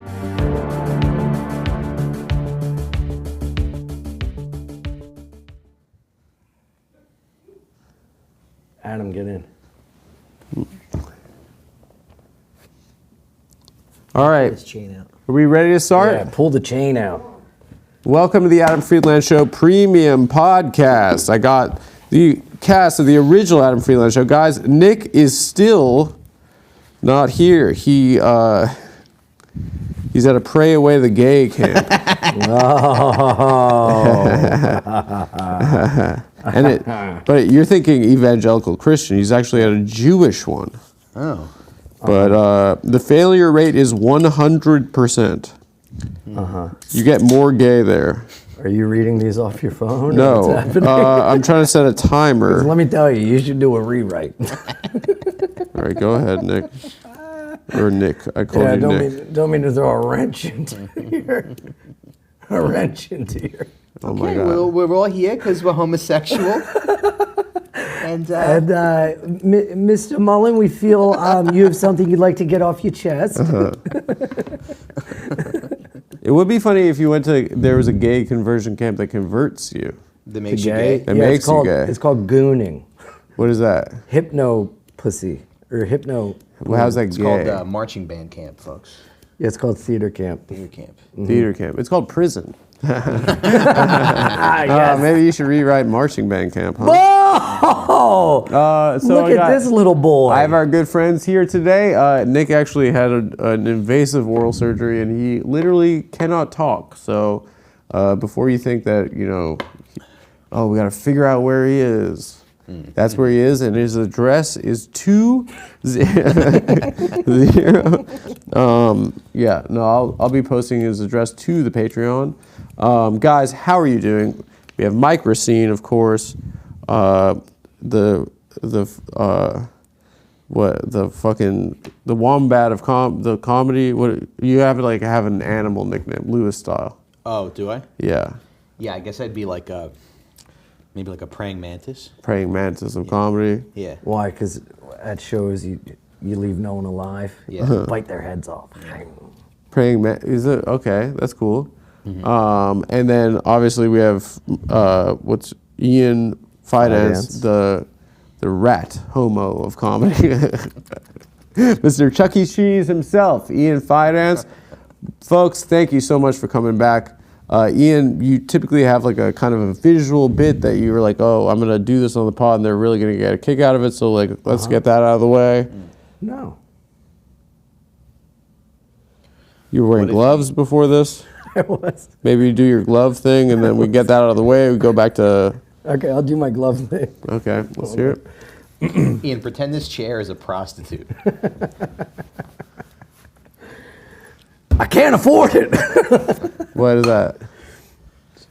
Adam, get in. All right. Pull his chain out. Are we ready to start? Yeah, pull the chain out. Welcome to the Adam Friedland Show Premium Podcast. I got the cast of the original Adam Friedland Show. Guys, Nick is still not here. He's at a Pray Away the Gay camp. But you're thinking evangelical Christian. He's actually at a Jewish one. Oh. But the failure rate is 100%. You get more gay there. Are you reading these off your phone? No, What's happening? I'm trying to set a timer. Let me tell you, you should do a rewrite. All right, go ahead, Nick. Or Nick, I called you Nick. Don't mean to throw a wrench into your... Oh my Okay, God. well, we're all here because we're homosexual. And Mr. Mullen, we feel you have something you'd like to get off your chest. It would be funny if you went to, there was a gay conversion camp that converts you. that makes you gay. That makes you gay. It's called gooning. What is that? Hypno pussy. Or hypno... Well, how's that It's gay? called marching band camp, folks. Yeah, it's called theater camp. Theater camp. Theater camp. It's called prison. Yes. Maybe you should rewrite marching band camp, huh? Oh! So Look at this little boy. I have our good friends here today. Nick actually had an invasive oral surgery, and he literally cannot talk. So before you think that, we got to figure out where he is. That's where he is, and his address is 20. I'll be posting his address to the Patreon. Guys, how are you doing? We have Mike Recine, of course. The wombat of the comedy. What you have an animal nickname, Lewis style. Oh, do I? Yeah. Yeah, I guess I'd be like maybe like a praying mantis. Praying mantis of comedy. Yeah. Why? Because at shows you leave no one alive. Yeah. You bite their heads off. Praying man, is it okay? That's cool. And then obviously we have what's Ian Fidance, the rat homo of comedy, Mr. Chuck E. Cheese himself, Ian Fidance. Folks, thank you so much for coming back. Ian, you typically have like a kind of a visual bit that you were like, oh, I'm gonna do this on the pod, and they're really gonna get a kick out of it. So let's get that out of the way. No. You were wearing gloves before this? I was. Maybe you do your glove thing, and then we get that out of the way. We go back to. Okay, I'll do my glove thing. Okay, let's hear it. Ian, pretend this chair is a prostitute. I can't afford it. What is that?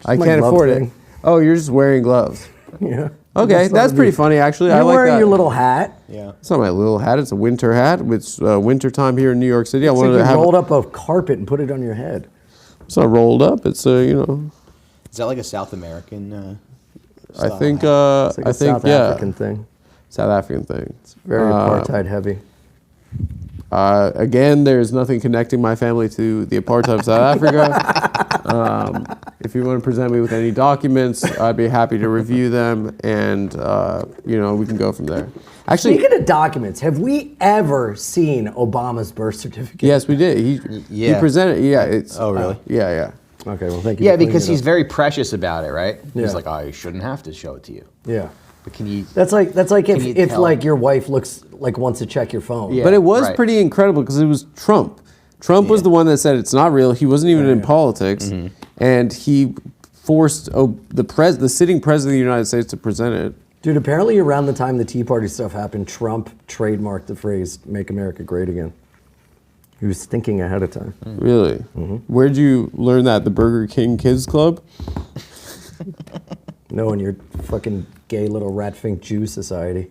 I my can't glove afford thing. it. Oh, you're just wearing gloves. Yeah. Okay, that's pretty funny, actually. You're I like wearing that. your little hat. Yeah. It's not my little hat. It's a winter hat. It's winter time here in New York City. I It's wanted like to you have. rolled up a carpet and put it on your head. It's not rolled up. It's Is that like a South American I style think. hat? It's like I a think. South Yeah. African thing. South African thing. It's very apartheid heavy. Again, there's nothing connecting my family to the apartheid of South Africa. If you want to present me with any documents, I'd be happy to review them, and we can go from there. Actually, Speaking of documents, have we ever seen Obama's birth certificate? yes, we did. He presented. Yeah, it's. Oh, really? Yeah. Okay, well, thank you. Yeah, for cleaning because it he's up. very precious about it, right? Yeah. He's like, oh, you shouldn't have to show it to you. Yeah. But can you? That's like Can you if tell? like your wife wants to check your phone. Yeah. But it was right. pretty incredible because it was Trump. Trump was the one that said it's not real. He wasn't even in politics, and he forced the sitting president of the United States to present it. Dude, apparently around the time the Tea Party stuff happened, Trump trademarked the phrase "Make America Great Again." He was thinking ahead of time. Really? Where'd you learn that? The Burger King Kids Club? No, in your fucking gay little rat fink Jew society.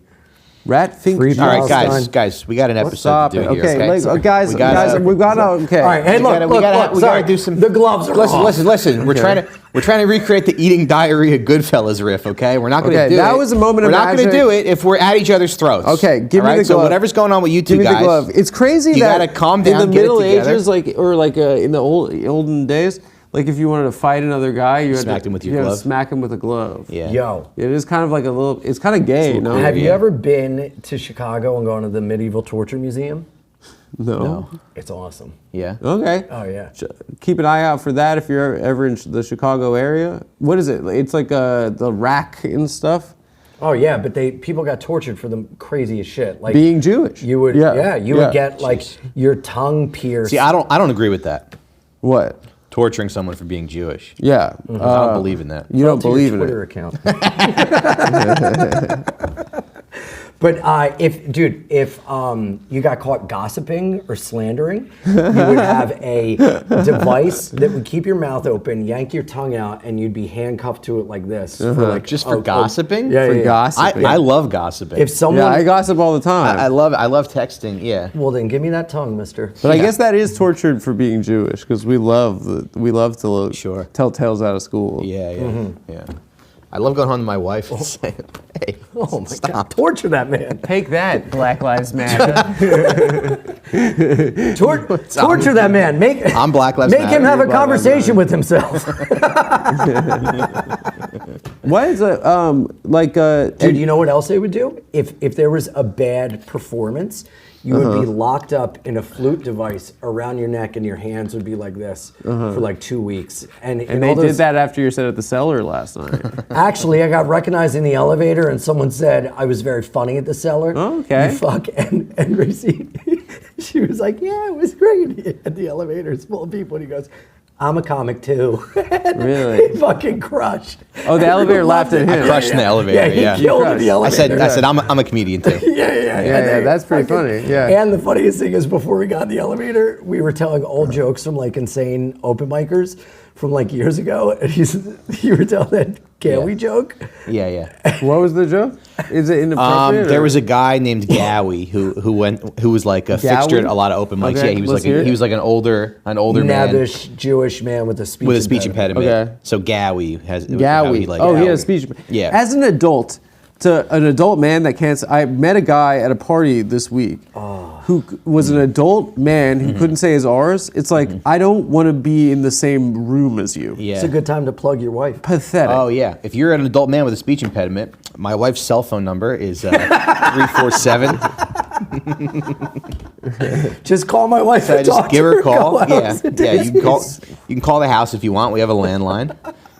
Rat think. Free All right, Palestine. guys, we got an episode Stop to it. do here. Okay, guys, We gotta- we've got to. Okay. All right, hey, We look, gotta- look, we gotta sorry. do some. The gloves are off. Listen. We're trying to recreate the eating diarrhea Goodfellas riff. Okay, we're not going to Okay, do it. that was a moment of We're not going to magic. do it if we're at each other's throats. Okay, give All me right? the So glove. whatever's going on with you two Give me guys, the glove. It's crazy you that gotta calm down, in the get it Middle together. Ages, in the olden days, like if you wanted to fight another guy, you had Smacked to, him with your you had to glove? smack him with a glove. Yeah. Yo, It is kind of like a little. It's kind of gay, no? have you Yeah. ever been to Chicago and gone to the Medieval Torture Museum? No. It's awesome. Yeah. Okay. Oh, yeah. Keep an eye out for that if you're ever in the Chicago area. What is it? It's like the rack and stuff. Oh, yeah, but people got tortured for the craziest shit. Like Being Jewish. You would, Yeah. you would get like your tongue pierced. See, I don't agree with that. What? Torturing someone for being Jewish. Yeah. I don't believe in that. You don't to your believe in Twitter it. account. But if you got caught gossiping or slandering, you would have a device that would keep your mouth open, yank your tongue out, and you'd be handcuffed to it like this. For like Just for gossiping? Yeah, For yeah. gossiping. I love gossiping. If someone, Yeah, I gossip all the time. I love texting. Yeah. well, then give me that tongue, mister. But I guess that is tortured for being Jewish because we love to Sure. tell tales out of school. Yeah. Yeah. I love going home to my wife and saying, "Hey, Oh my God, torture that man. Take that, Black Lives Matter. Torture that man. Make I'm Black Lives Make Matter, him have you're a Black Lives conversation with himself. What is it? Dude, you know what else they would do? If there was a bad performance, you would be locked up in a flute device around your neck, and your hands would be like this for like 2 weeks. And they did that after you said at the cellar last night. Actually, I got recognized in the elevator, and someone said I was very funny at the cellar. Oh, okay. You fuck, and Recine, she was like, "Yeah, it was great." At the elevator, it's full of people, and he goes, "I'm a comic too." And Really? he fucking crushed. Oh, the elevator laughed at I him. crushed in the elevator. Yeah, he Yeah. killed in the I elevator. said, I'm a comedian too. Yeah, that's pretty funny. Yeah. And the funniest thing is, before we got in the elevator, we were telling old jokes from like insane open micers from like years ago, and you were telling that Gawi joke. Yeah. What was the joke? Is it inappropriate? There or- was a guy named Gowie who was like a fixture at a lot of open mics. Okay, Yeah, he was let's like hear it. he was like an older man Nebbish Jewish man with a speech impediment. Okay. So Gowie has how Gowie. he, like, Oh, he Gowie. had a speech. Yeah. As an adult, to an adult man that can't. I met a guy at a party this week who was an adult man who couldn't say his R's. It's like I don't want to be in the same room as you. Yeah. It's a good time to plug your wife. Pathetic. Oh yeah. If you're an adult man with a speech impediment, my wife's cell phone number is 347. Just call my wife. So I and just talk give to her a call. Go Yeah, out. yeah. You can call the house if you want. We have a landline.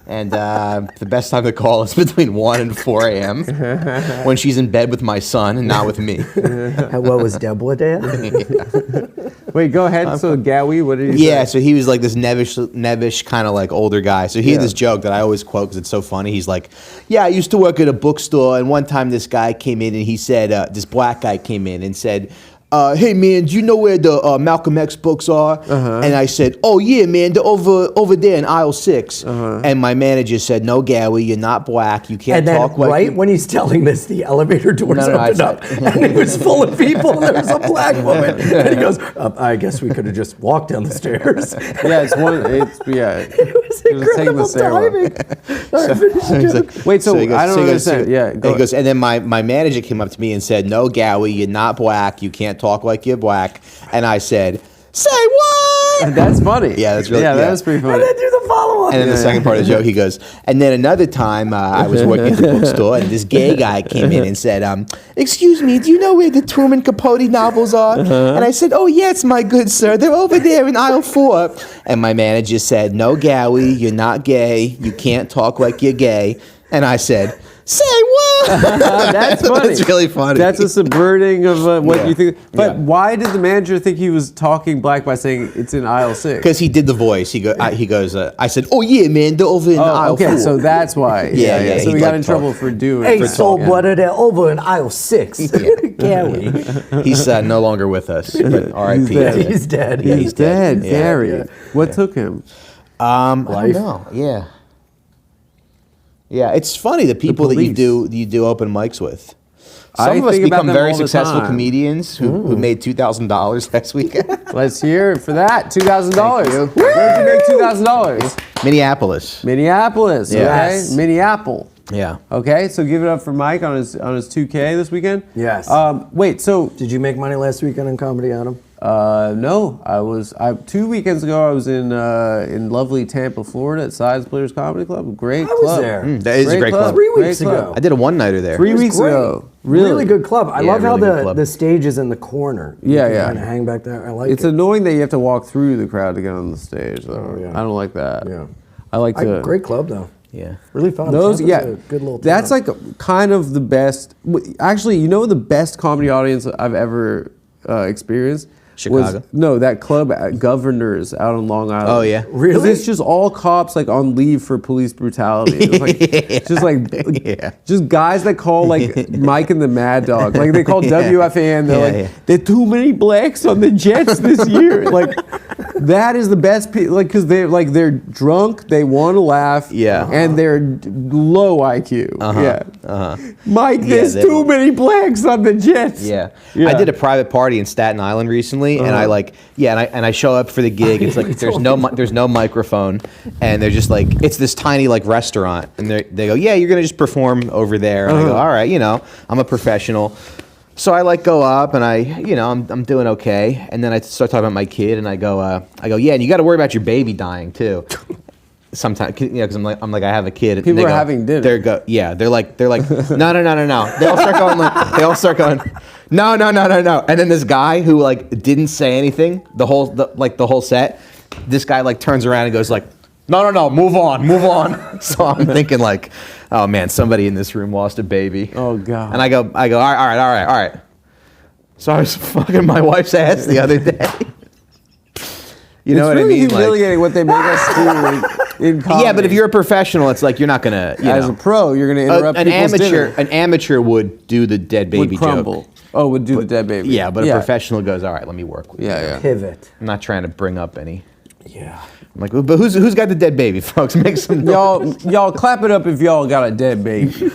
And the best time to call is between 1 and 4 a.m. when she's in bed with my son and not with me. What was Deborah there? Wait, go ahead. So Gowie, what did he Yeah, say? so he was like this nebbish kind of like older guy. So he had this joke that I always quote because it's so funny. He's like, "Yeah, I used to work at a bookstore, and one time this guy came in and he said, this black guy came in and said, hey man, do you know where the Malcolm X books are?" And I said, "Oh yeah, man, they're over there in aisle 6." And my manager said, "No, Gowie, you're not black. You can't And then, talk like right you-" when he's telling this, the elevator doors No, I opened up, said- and it was full of people, and there was a black woman. And he goes, "I guess we could have just walked down the stairs." Yeah, it's one. It's yeah. It was taking the incredible stairwell. timing. All right, finish the He's joke. like- Wait, so he goes- I don't he goes- understand. Yeah, and go he goes, and then my manager came up to me and said, "No, Gowie, you're not black. You can't talk like you're black." And I said, "Say what?" That's funny. Yeah, that's really- Yeah, yeah. that was pretty And funny. then do the follow-up. And then the second part of the joke, he goes, and then another time I was working at the bookstore, and this gay guy came in and said, "Excuse me, do you know where the Truman Capote novels are?" And I said, "Oh, yes, my good sir. They're over there in aisle 4. And my manager said, "No, Gowie, you're not gay. You can't talk like you're gay." And I said, "Say what?" That's funny. That's really funny. That's a subverting of what Yeah. you think. But Yeah. why did the manager think he was talking black by saying it's in aisle 6? Because he did the voice. He goes, I said, "Oh, yeah, man, they're over in aisle 4. okay, so that's why. Yeah, So he we got like in talk- trouble for doing. Hey, for soul talking. butter, they're over in aisle 6. Gary. He's no longer with us. But R.I.P. dead. He's dead. Yeah, He's dead, Yeah. Gary. Yeah. What took him? I don't Life. know. Yeah. Yeah, it's funny the people that you police. do open mics with. Some of us think about become them very all the successful time. comedians who made $2,000 last weekend. Let's hear it for that. $2,000. you. Where'd you make $2,000? Minneapolis. Minneapolis. Yes. Okay. Minneapolis. Yeah. Okay, so give it up for Mike on his 2K this weekend. Yes. Wait, so Did you make money last weekend in comedy, Adam? no, I 2 weekends ago I was in lovely Tampa, Florida at Sides Players Comedy Club. Great I was club. there. That is a great club. 3 weeks Great club. ago. I did a one-nighter there. 3 weeks Great. ago. Really good club. I Yeah, love how really good club. the stage is in the corner. Yeah, You can yeah. kind of hang back there. I like It's it. annoying that you have to walk through the crowd to get on the stage. Though. Oh, yeah. I don't like that. Yeah. I like to. Great club though. Yeah. Really fun. Those, Tampa's yeah, a good little that's town. like kind of the best. Actually, you know the best comedy audience I've ever experienced. Chicago? No, that club at Governors out on Long Island. Oh, yeah? Really? It's just all cops like on leave for police brutality. It's like, it's just like Yeah. just guys that call like Mike and the Mad Dog. Like they call WFAN. They're Yeah, like, yeah. there are too many blacks on the Jets this year. Like that is the best. Like because they're drunk, they want to laugh. Yeah. And they're low IQ. Yeah. Mike, there's they- too many blacks on the Jets. Yeah. I did a private party in Staten Island recently, and I and I show up for the gig. It's like there's no microphone, and they're just like it's this tiny like restaurant, and they go, yeah, you're gonna just perform over there, and I go, all right, I'm a professional. So I like go up and I'm doing okay, and then I start talking about my kid, and I go yeah, and you got to worry about your baby dying too. Sometimes, because I'm like I have a kid. And People they are go, having dinner. They're like no. They all start going no. And then this guy who like didn't say anything the whole set, this guy like turns around and goes like no, move on. So I'm thinking like, oh man, somebody in this room lost a baby. Oh God. And I go, all right. So I was fucking my wife's ass the other day. You know it's what really I mean? humiliating what they make us do in comedy. Yeah, but if you're a professional, it's like you're not gonna. as a pro, you're going to interrupt an people's amateur, dinner. an amateur would do the dead baby Would crumble. joke. Oh, would do the dead baby. Yeah, but a professional goes, all right, let me work with you. Yeah. Pivot. I'm not trying to bring up any. Yeah. I'm like, but who's got the dead baby, folks? Make some noise. Y'all clap it up if y'all got a dead baby.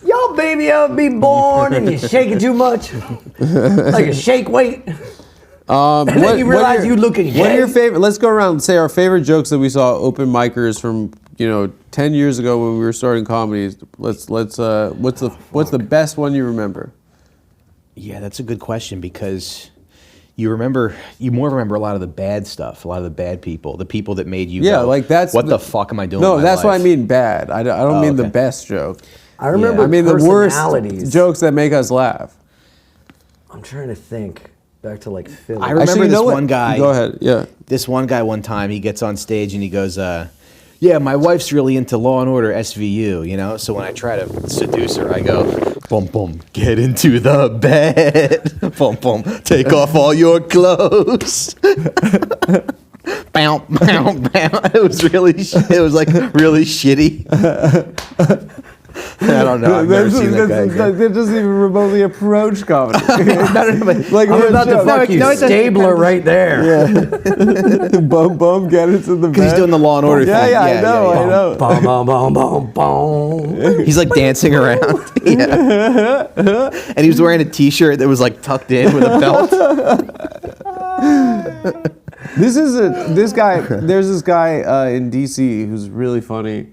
Yo, baby, I'll be born and you're shaking too much. Like a shake weight. And then you realize you looking What are gay. your favorite? Let's go around and say our favorite jokes that we saw open micers from 10 years ago when we were starting comedy. What's the best one you remember? Yeah, that's a good question because you more remember a lot of the bad stuff, a lot of the bad people, the people that made you. Yeah, go, like that's what the fuck am I doing? No, with my that's what I life? mean. Bad. I don't mean the okay. best joke. I remember I mean the worst personalities. jokes that make us laugh. I'm trying to think. Back to like Philly. I remember Actually, you this know what? one guy. Go ahead. Yeah. This one guy one time he gets on stage and he goes, yeah, my wife's really into Law and Order SVU, So when I try to seduce her, I go, boom, boom, get into the bed. Boom, boom, take off all your clothes. Bow, bow, bow. It was like really shitty. I don't know. I've never seen that guy again. That doesn't even remotely approach comedy. No, but Like I'm we're about to joke. fuck you. No, it's a- Stabler right there. Bum bum, get into the bed. He's doing the Law and Order Yeah, thing. yeah, I know. Bum, bum, bum, bum, bum. He's like dancing around. Yeah. And he was wearing a t-shirt that was like tucked in with a belt. There's this guy in DC who's really funny,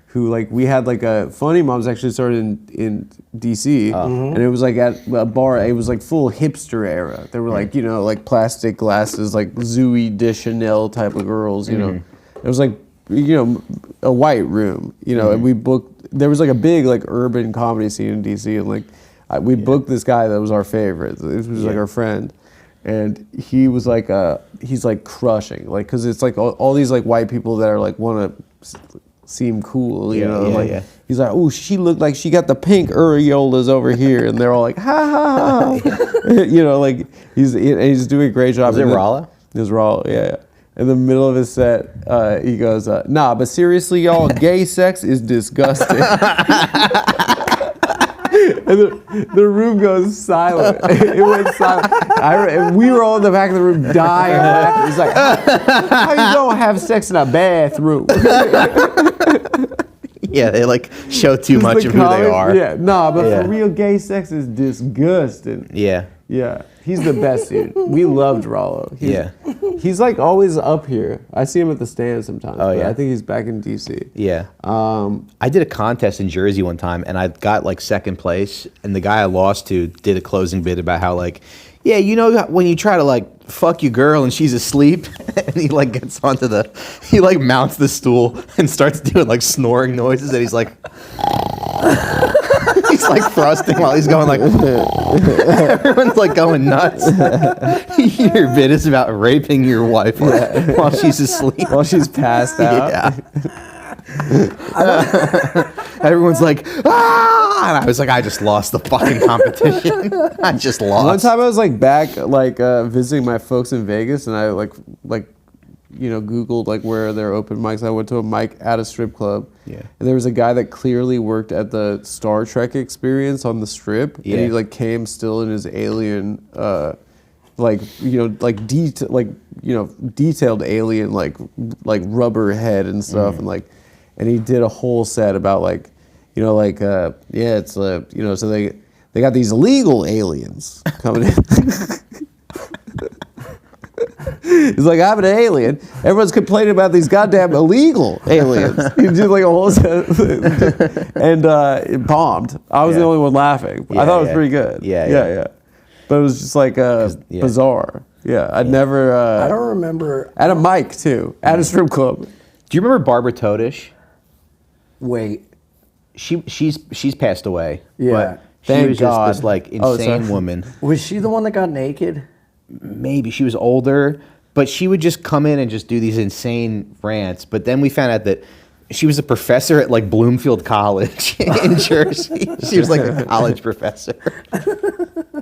who like we had like a Funny Moms actually started in DC, and it was like at a bar. It was like full hipster era. There were like like plastic glasses, like Zooey Deschanel type of girls. It was like a white room. And we booked. There was like a big like urban comedy scene in DC, and like we booked this guy that was our favorite. This was like our friend. And he was like, he's like crushing, like, cause it's like all these like white people that are like want to seem cool, He's like, oh, she looked like she got the pink areolas over here, and they're all like, ha ha ha, like he's doing a great job. Was it Rala? It was Rala, yeah. In the middle of his set, he goes, nah, but seriously, y'all, gay sex is disgusting. And the room goes silent. It went silent. And we were all in the back of the room dying laughing. It's like, how you don't have sex in a bathroom? Yeah, they like show too much of who they are. Yeah, but for real, gay sex is disgusting. Yeah. Yeah, he's the best dude. We loved Rollo. He's like always up here. I see him at the stand sometimes. Oh yeah, I think he's back in DC. Yeah. I did a contest in Jersey one time, and I got like second place. And the guy I lost to did a closing bit about how like, yeah, you know when you try to like fuck your girl and she's asleep, and he like gets onto he like mounts the stool and starts doing like snoring noises, and he's like. He's like thrusting while he's going like. Everyone's like going nuts. Your bit is about raping your wife while she's asleep. While she's passed out. Yeah. Everyone's like, ah! And I was like, I just lost the fucking competition. I just lost. One time I was like back, visiting my folks in Vegas, and I like Googled like where there are open mics. I went to a mic at a strip club. Yeah. And there was a guy that clearly worked at the Star Trek experience on the Strip. Yeah. And he like came still in his alien, detailed alien like rubber head and stuff, and he did a whole set about so they got these illegal aliens coming in. He's like, I'm an alien. Everyone's complaining about these goddamn illegal aliens. He did like a whole set and it bombed. I was the only one laughing. I thought it was pretty good. Yeah. But it was just like bizarre. Yeah, I'd never. I don't remember. At a mic too, at a strip club. Do you remember Barbara Todish? Wait. She's passed away. Yeah. But Thank she was God. just this like insane woman. Was she the one that got naked? Maybe she was older, but she would just come in and just do these insane rants. But then we found out that she was a professor at like Bloomfield College in Jersey. She was like a college professor.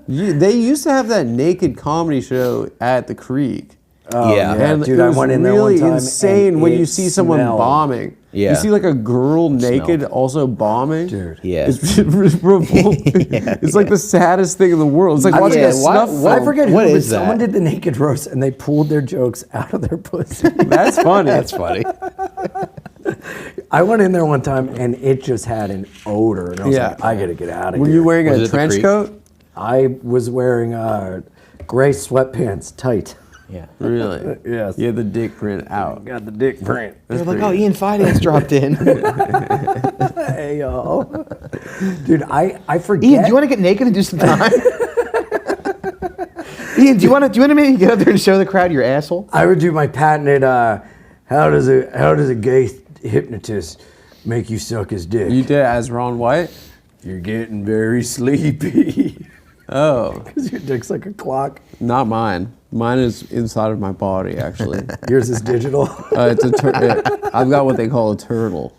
They used to have that naked comedy show at the Creek. Oh, yeah. And dude, it I was went in there really one time insane when you see someone smelled. bombing. Yeah. You see like a girl naked also bombing. Dude. Yeah. It's revolting. It's like the saddest thing in the world. It's like watching a snuff film. I forget what who, is but that? someone did the naked roast and they pulled their jokes out of their pussy. That's funny. That's funny. I went in there one time and it just had an odor, and I was like, I gotta get out of Were here. you wearing Was it a at the trench Creek? coat? I was wearing gray sweatpants, tight. Yeah. Really? Yes. You had the dick print out. Got the dick print. They're like, oh, Ian Fidance dropped in. Hey, yo. Dude, I forget. Ian, do you want to get naked and do some time? Ian, do you want to maybe get up there and show the crowd your asshole? I would do my patented, how does a gay hypnotist make you suck his dick? You did it as Ron White? You're getting very sleepy. Oh. Because your dick's like a clock. Not mine. Mine is inside of my body, actually. Yours is digital. It's I've got what they call a turtle.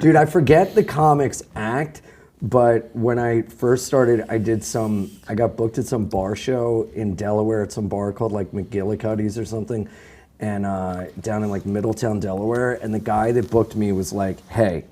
Dude, I forget the comics act, but when I first started, I got booked at some bar show in Delaware at some bar called like McGillicuddy's or something, and down in like Middletown, Delaware, and the guy that booked me was like, hey,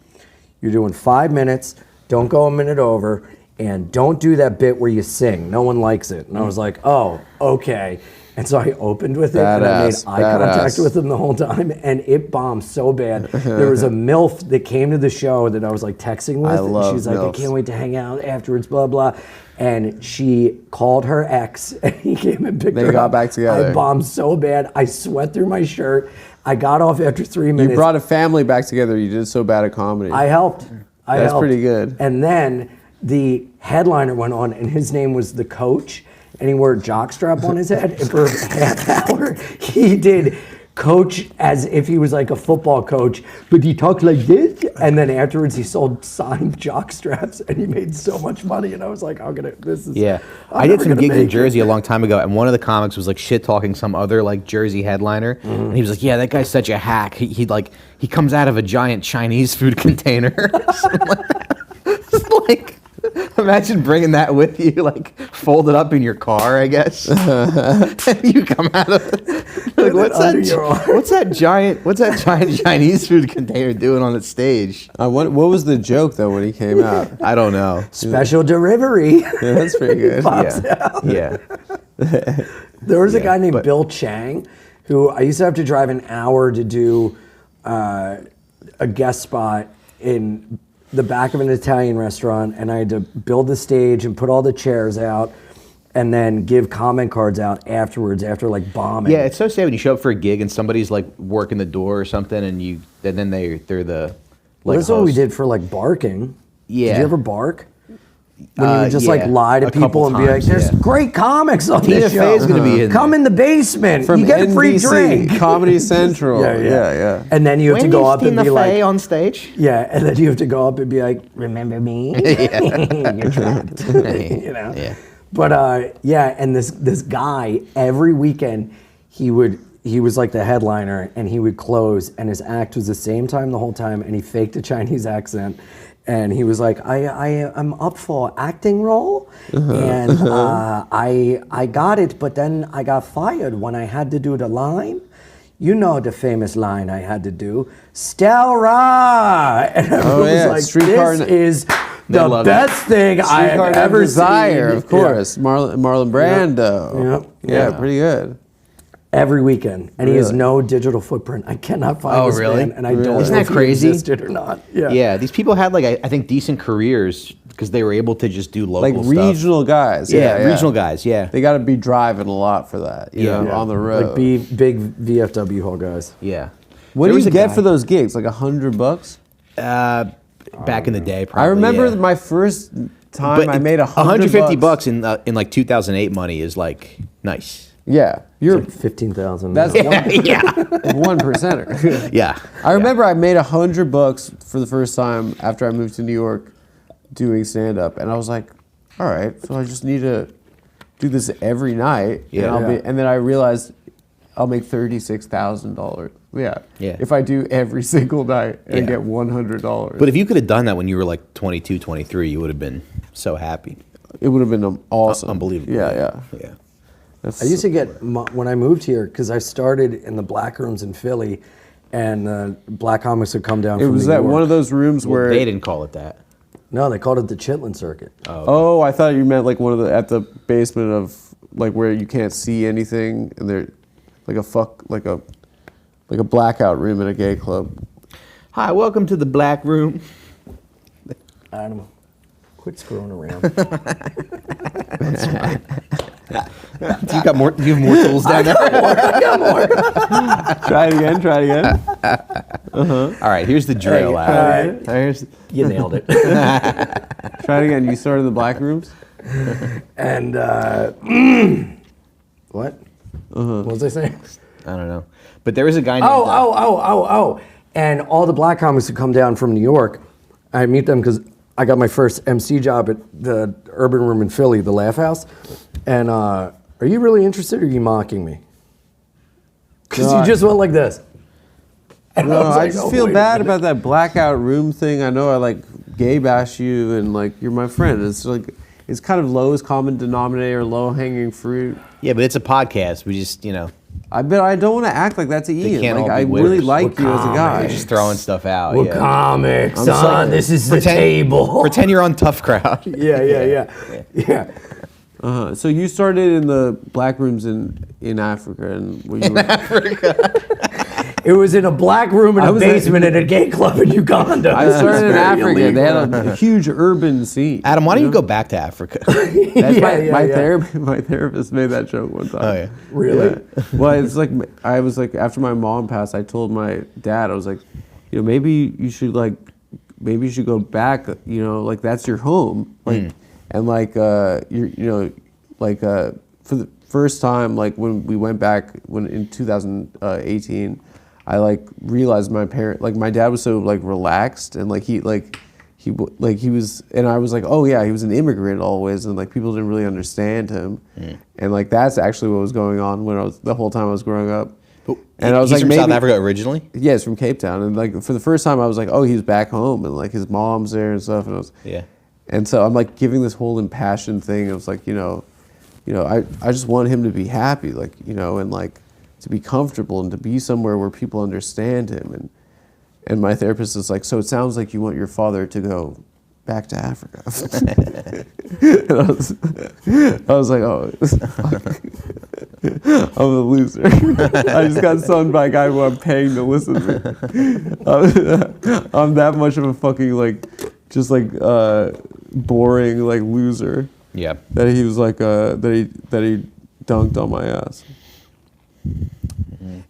you're doing 5 minutes, don't go a minute over, and don't do that bit where you sing. No one likes it. And I was like, oh, okay. And so I opened with it, and I made eye contact with him the whole time, and it bombed so bad. There was a MILF that came to the show that I was like texting with, and she's like, I can't wait to hang out afterwards, blah, blah. And she called her ex, and he came and picked her up. They got back together. I bombed so bad. I sweat through my shirt. I got off after 3 minutes. You brought a family back together. You did so bad at comedy. I helped. That's pretty good. And then the headliner went on, and his name was The Coach, and he wore a jockstrap on his head. And for a half hour, he did coach as if he was like a football coach, but he talked like this. And then afterwards, he sold signed jockstraps, and he made so much money. And I was like, I did some gigs in Jersey a long time ago, and one of the comics was like shit talking some other like Jersey headliner, and he was like, "Yeah, that guy's such a hack. He comes out of a giant Chinese food container." Something like that. It's like, imagine bringing that with you, like folded up in your car, I guess. And you come out of like, what's that giant Chinese food container doing on the stage? What was the joke though when he came out? I don't know. Special delivery. Yeah, that's pretty good. Yeah. There was a guy named Bill Chang, who I used to have to drive an hour to do a guest spot in the back of an Italian restaurant, and I had to build the stage and put all the chairs out, and then give comment cards out afterwards after like bombing. Yeah, it's so sad when you show up for a gig and somebody's like working the door or something, and then they're the Well, like that's what we host. did for like barking. Yeah. Did you ever bark? When you would just like yeah, lie to a couple people and be like, times, "There's yeah. great comics on Tina this show. Fey's gonna be in Come there." in the basement. From you get a free NBC, drink." Comedy Central. Yeah. And then you have to go up and be like, on stage? yeah, and then you have to go up and be like, "Remember me? You're trapped." You know. Yeah. But yeah, and this guy every weekend he was like the headliner, and he would close, and his act was the same time the whole time, and he faked a Chinese accent. And he was like, I'm up for acting role, and I got it, but then I got fired when I had to do the line. You know the famous line I had to do, Stella! And everyone was yeah, like, Streetcar this is the love best thing I have Streetcar Named ever Desire, seen. of course. Marlon Brando. Yep. Yeah, Yeah. pretty good. Every weekend, and he has Really? no digital footprint. I cannot find Oh, this really? man, and I don't know Isn't that if he crazy? existed or not. Yeah. Yeah, these people had like I think decent careers because they were able to just do local Like stuff. regional guys. Yeah, regional guys. Yeah, They got to be driving a lot for that, you know, Yeah. on the road. Like big VFW hall guys. yeah. What There do was you a get guy- for those gigs? Like $100? back in the day? Probably, I remember yeah. my first time I made $150 in like 2008 money is like nice. Yeah, you're Like 15,000. that's Yeah, one percenter. yeah. I remember I made $100 for the first time after I moved to New York, doing stand up, and I was like, all right, so I just need to do this every night, Yeah. and then I realized I'll make $36,000. Yeah, Yeah. If I do every single night and Yeah. get $100, But if you could have done that when you were like 22, 23, you would have been so happy. it would have been awesome, Unbelievable. Yeah. Yeah. That's, I used to get, when I moved here, because I started in the black rooms in Philly, and black comics would come down it from was New that York. one of those rooms Well, where they didn't call it that. No, they called it the Chitlin Circuit. Oh, I thought you meant like one of the at the basement of like where you can't see anything, and they're like a blackout room in a gay club. Hi, welcome to the black room. Adam, quit screwing around. Do you got more? Do you have more tools down there? I got more. Try it again. Try it again. All right, here's the drill. Hey, Adam. Here's- You nailed it. Try it again. You started in the black rooms. And what? What was I saying? I don't know, but there was a guy named. Oh. And all the black comics would come down from New York. I meet them because I got my first MC job at the Urban Room in Philly, the Laugh House. And are you really interested, or are you mocking me? Because No, you just went like this. And No, was I like, just oh, feel wait a bad minute. about that blackout room thing. I know I like gay bash you, and like you're my friend. It's like it's kind of lowest common denominator, low hanging fruit. Yeah, but it's a podcast. We just, But I don't want to act like that's Ian. can't Like all be I really winners. like you as a guy. we're just throwing stuff out. We're yeah. comics, I'm just son. like- This is the table. Pretend you're on Tough Crowd. Yeah. So you started in the black rooms in Africa, and were you It was in a black room in I a was basement at a gay club in Uganda. I This is started in very Africa. illegal. They had a huge urban scene. Adam, why don't you go back to Africa? That's Yeah, my yeah. my therapist made that joke one time. Oh, yeah. Really? Yeah. Well, it's like I was like after my mom passed, I told my dad I was like, maybe you should go back. Like that's your home. Like and like for the first time, like when we went back in 2018, I like realized my dad was so like relaxed and he was, and I was like, oh yeah, he was an immigrant always, and like people didn't really understand him, and like that's actually what was going on the whole time I was growing up. And I was He's like, from maybe, South Africa originally? yeah, it's from Cape Town, and like for the first time I was like, oh, he's back home, and like his mom's there and stuff, and I was, Yeah. and so I'm like giving this whole impassioned thing. It was like, I just want him to be happy, and like to be comfortable and to be somewhere where people understand him. And my therapist is like, so it sounds like you want your father to go back to Africa. And I was like, oh. I'm a loser. I just got sunned by a guy who I'm paying to listen to me. I'm that much of a fucking boring loser. Yeah. That he was that he dunked on my ass.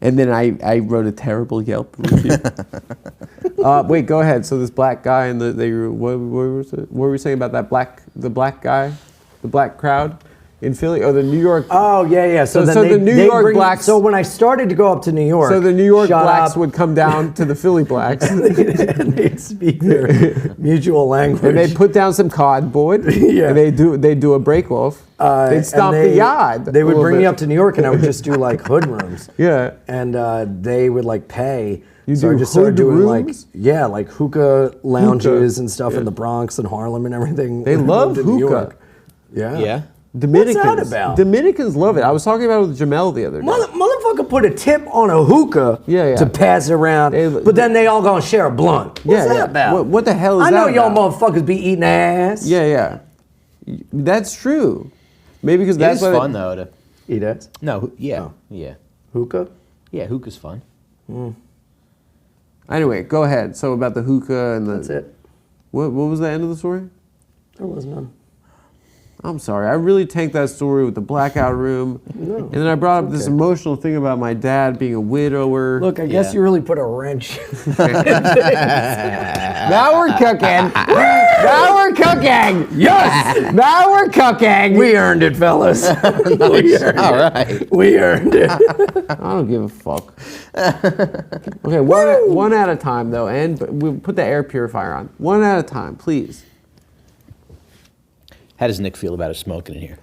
And then I wrote a terrible Yelp review. Wait, go ahead. So this black guy and what were we saying about that the black guy, the black crowd in Philly? Oh, the New York. Oh yeah. So the New York blacks. So when I started to go up to New York, so the New York blacks would come down to the Philly blacks, and they'd speak their mutual language. And they'd put down some cardboard. Yeah. And they'd do a break off. They'd stomp the yard. They would bring me up to New York, and I would just do hood rooms. Yeah. And they would pay. You so do I just started hood doing rooms? hookah lounges and stuff in the Bronx and Harlem and everything. They love in New hookah. York. Yeah. Yeah. Dominicans. What's that about? Dominicans love it. I was talking about it with Jamel the other day. Motherfucker put a tip on a hookah to pass around, but then they all gonna share a blunt. What's that about? What the hell is I that know y'all about? motherfuckers be eating ass. Yeah. That's true. Maybe because that's It's fun though to Eat ass? No, yeah. Oh. Yeah. Hookah? Yeah, hookah's fun. Anyway, go ahead. So about the hookah and the. That's it. What was the end of the story? There was none. I'm sorry. I really tanked that story with the blackout room. No, and then I brought up this emotional thing about my dad being a widower. Look, I guess you really put a wrench. Now we're cooking. Now we're cooking. Yes! Now we're cooking. We earned it, fellas. We earned All it. right. We earned it. I don't give a fuck. Okay, one at a time though, and we put the air purifier on. One at a time, please. How does Nick feel about us smoking in here?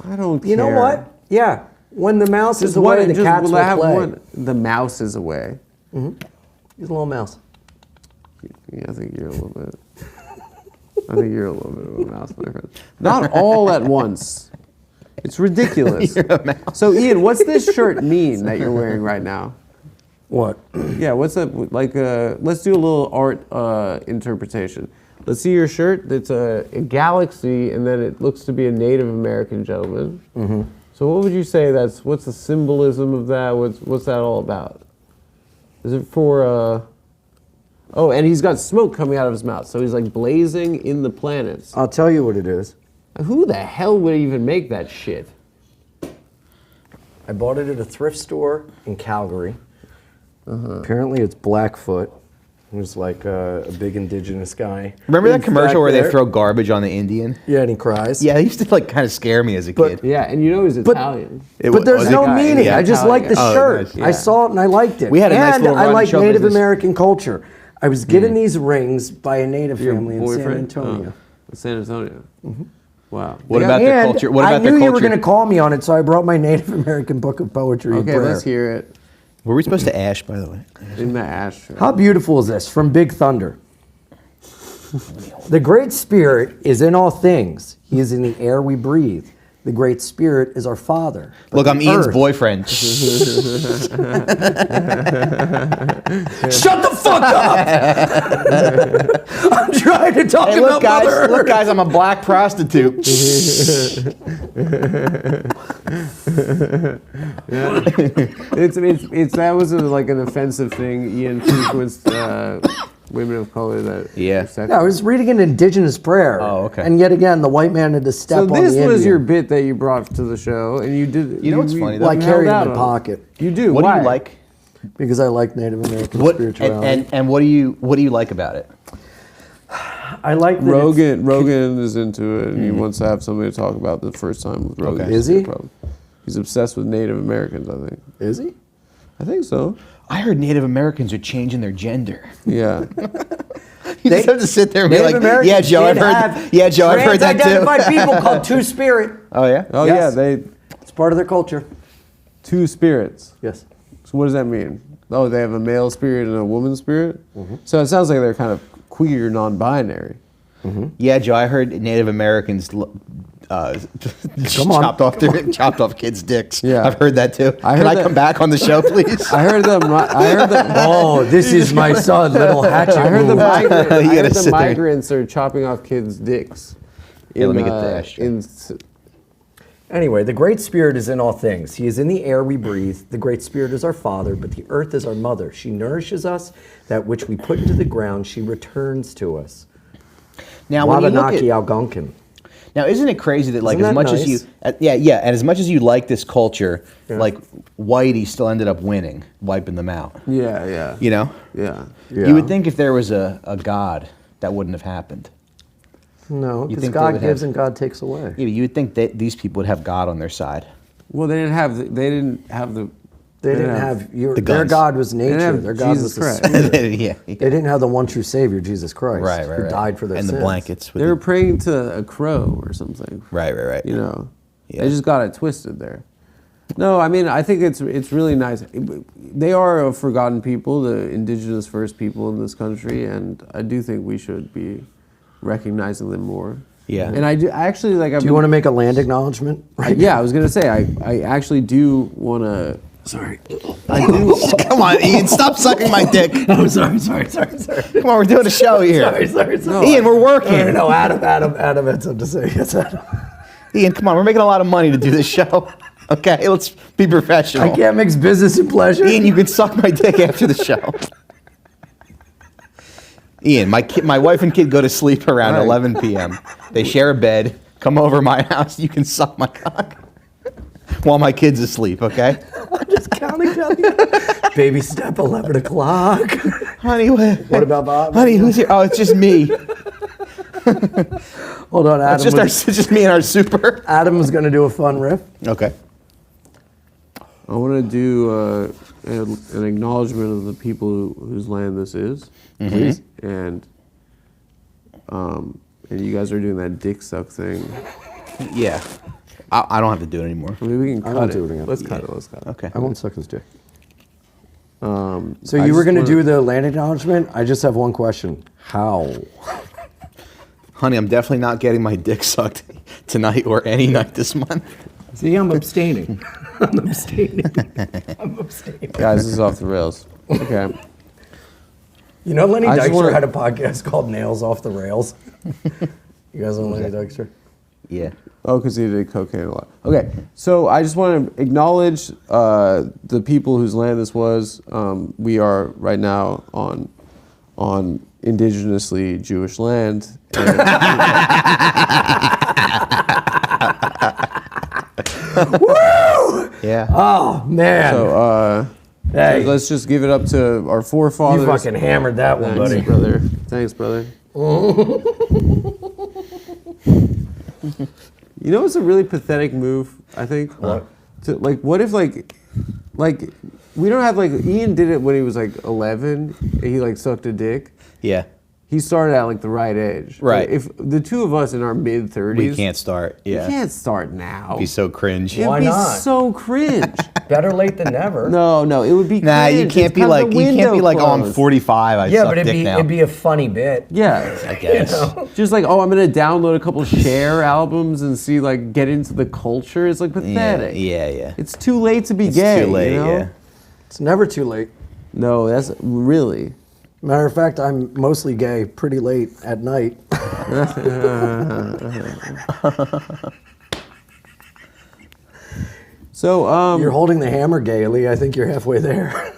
I don't care. You know what? Yeah. When the mouse is away, the cats will play. The mouse is away. He's a little mouse. Yeah, I think you're a little bit. I think you're a little bit of a mouse, my friend. Not all at once. It's ridiculous. You're a mouse. So, Ian, what's this shirt mean that you're wearing right now? What? Yeah, what's that? Let's do a little art interpretation. Let's see your shirt. It's a galaxy, and then it looks to be a Native American gentleman. Mm-hmm. So, what would you say? What's the symbolism of that? What's that all about? Is it for? Oh, and he's got smoke coming out of his mouth, so he's blazing in the planets. I'll tell you what it is. Who the hell would even make that shit? I bought it at a thrift store in Calgary. Apparently it's Blackfoot. There's a big indigenous guy. Remember that He's commercial back where they there. throw garbage on the Indian? Yeah, and he cries. Yeah, it used to kind of scare me as a kid. Yeah, and you know he's Italian. But there's no meaning. Yeah, I just Italian. liked the shirt. nice. I saw it and I liked it. We had a nice and little I run like show Native business. American culture. I was getting these rings by a Native Your family in San boyfriend? Antonio. Oh, San Antonio. Mm-hmm. Wow. What about their And culture? What about I their knew culture? you were going to call me on it, so I brought my Native American book of poetry and Okay, prayer. let's hear it. Were we supposed to ash, by the way? In the ash. How beautiful is this? From Big Thunder. The Great Spirit is in all things. He is in the air we breathe. The Great Spirit is our Father. But Look, the I'm Ian's earth- boyfriend. Shut the fuck up! I'm trying to talk Hey, about Mother Earth. look, guys, I'm a black prostitute. That was an offensive thing. Ian frequents women of color that. Yeah. Yeah, I was reading an indigenous prayer. Oh, okay. And yet again, the white man had to step So on the this was Indian. your bit that you brought to the show, and you did. You know what's funny, though? Well, I you carry it held in out my on it. pocket You do. What Why? do you like? because I like Native American What spirituality. and what do you like about it? I like that Rogan is into it, and he wants to have somebody to talk about the first time with Rogan. Okay. Is he? Probably. He's obsessed with Native Americans, I think. Is he? I think so. I heard Native Americans are changing their gender. Yeah. You just have to sit there and be Native like, Americans "Yeah, Joe, I've did heard. have Yeah, Joe, I've heard that too." Trans-identified people called Two-Spirit. Oh yeah. Oh Yes. yeah, It's part of their culture. two spirits. Yes. So what does that mean? Oh, they have a male spirit and a woman's spirit? So it sounds like they're kind of queer, non-binary. Yeah, Joe, I heard Native Americans chopped off kids' dicks. Yeah. I've heard that too. I Can heard I that- come back on the show, please? I heard them. Oh, this is my son, little hatchet. I heard the move. sit there. migrants are chopping off kids' dicks. Here, let me get the ashtray. Anyway, the Great Spirit is in all things. He is in the air we breathe. The Great Spirit is our Father, but the earth is our mother. She nourishes us. That which we put into the ground, she returns to us. Now, when you look Wabanaki at, Algonquin. now, isn't it crazy that like Isn't as that much nice? as you, and as much as you like this culture, like Whitey still ended up winning, wiping them out. Yeah. You know, Yeah. you would think if there was a God, that wouldn't have happened. No, You because think they God would gives have- and God takes away. Yeah, but you would think that these people would have God on their side. Well, they didn't have the They didn't have their guns. God was didn't nature. have Their God Jesus was the Christ. Spirit. Yeah. They didn't have the one true Savior, Jesus Christ, Right, who died for their and sins. the blankets. With They were praying to a crow or something. right. You know, Yeah. they just got it twisted there. No, I mean, I think it's really nice. They are a forgotten people, the indigenous first people in this country, and I do think we should be recognizing them more. Yeah. And I actually like. Do you want to make a land acknowledgement? Right. Yeah, I was gonna say I actually do want to. Sorry. I do. Come on, Ian, stop sucking my dick. Oh, sorry. Come on, we're doing a show here. Sorry. Ian, we're working. No, Adam had something to say. Yes, Adam. Ian, come on, we're making a lot of money to do this show. Okay, let's be professional. I can't mix business and pleasure. Ian, you can suck my dick after the show. Ian, my wife and kid go to sleep around Right. 11 p.m. They share a bed. Come over my house. You can suck my cock while my kid's asleep. Okay, Just counting down. Baby step, 11 o'clock. honey. What about Bob? Honey, who's here? Oh, it's just me. Hold on, Adam. It's just me and our super. Adam was going to do a fun riff. Okay. I want to do an acknowledgement of the people whose land this is, please. And you guys are doing that dick suck thing. Yeah. I don't have to do it anymore. I mean, we can I cut won't it. do it again. Let's cut it. Let's cut it. Okay. I won't suck his dick. I So you were just going to wanna- do the land acknowledgement? I just have one question. How? Honey, I'm definitely not getting my dick sucked tonight or any night this month. See, I'm abstaining. I'm abstaining. Guys, this is off the rails. Okay. You know, Lenny I just Dykstra wanna- had a podcast called Nails Off the Rails. You guys know Lenny Dykstra? Yeah. Oh, because he did cocaine a lot. Okay, so I just want to acknowledge the people whose land this was. We are right now on indigenously Jewish land. And Yeah. Oh, man. so hey, let's just give it up to our you forefathers. fucking hammered that one, Thanks, buddy. brother. Thanks, brother. You know, it's a really pathetic move. I think. What? What if like we don't have Ian did it when he was like 11. And he like sucked a dick. Yeah. He started at like the right age. Right. If the two of us in our mid 30s, We can't start. We Yeah. can't start now. Be so cringe. It'd Why be not? so cringe. Better late than never. No, it would be. Nah, you cringe. can't It's be 'cause like the you can't be window like, oh, I'm closed. 45. I Yeah, suck but dick now. it'd be a funny bit. Yeah, I guess. just like, oh, I'm gonna download a couple Cher albums and see get into the culture. It's like pathetic. Yeah. It's too late to be It's gay. too late. You know? Yeah. It's never too late. No, that's really. Matter of fact, I'm mostly gay pretty late at night. So, You're holding the hammer gaily. I think you're halfway there.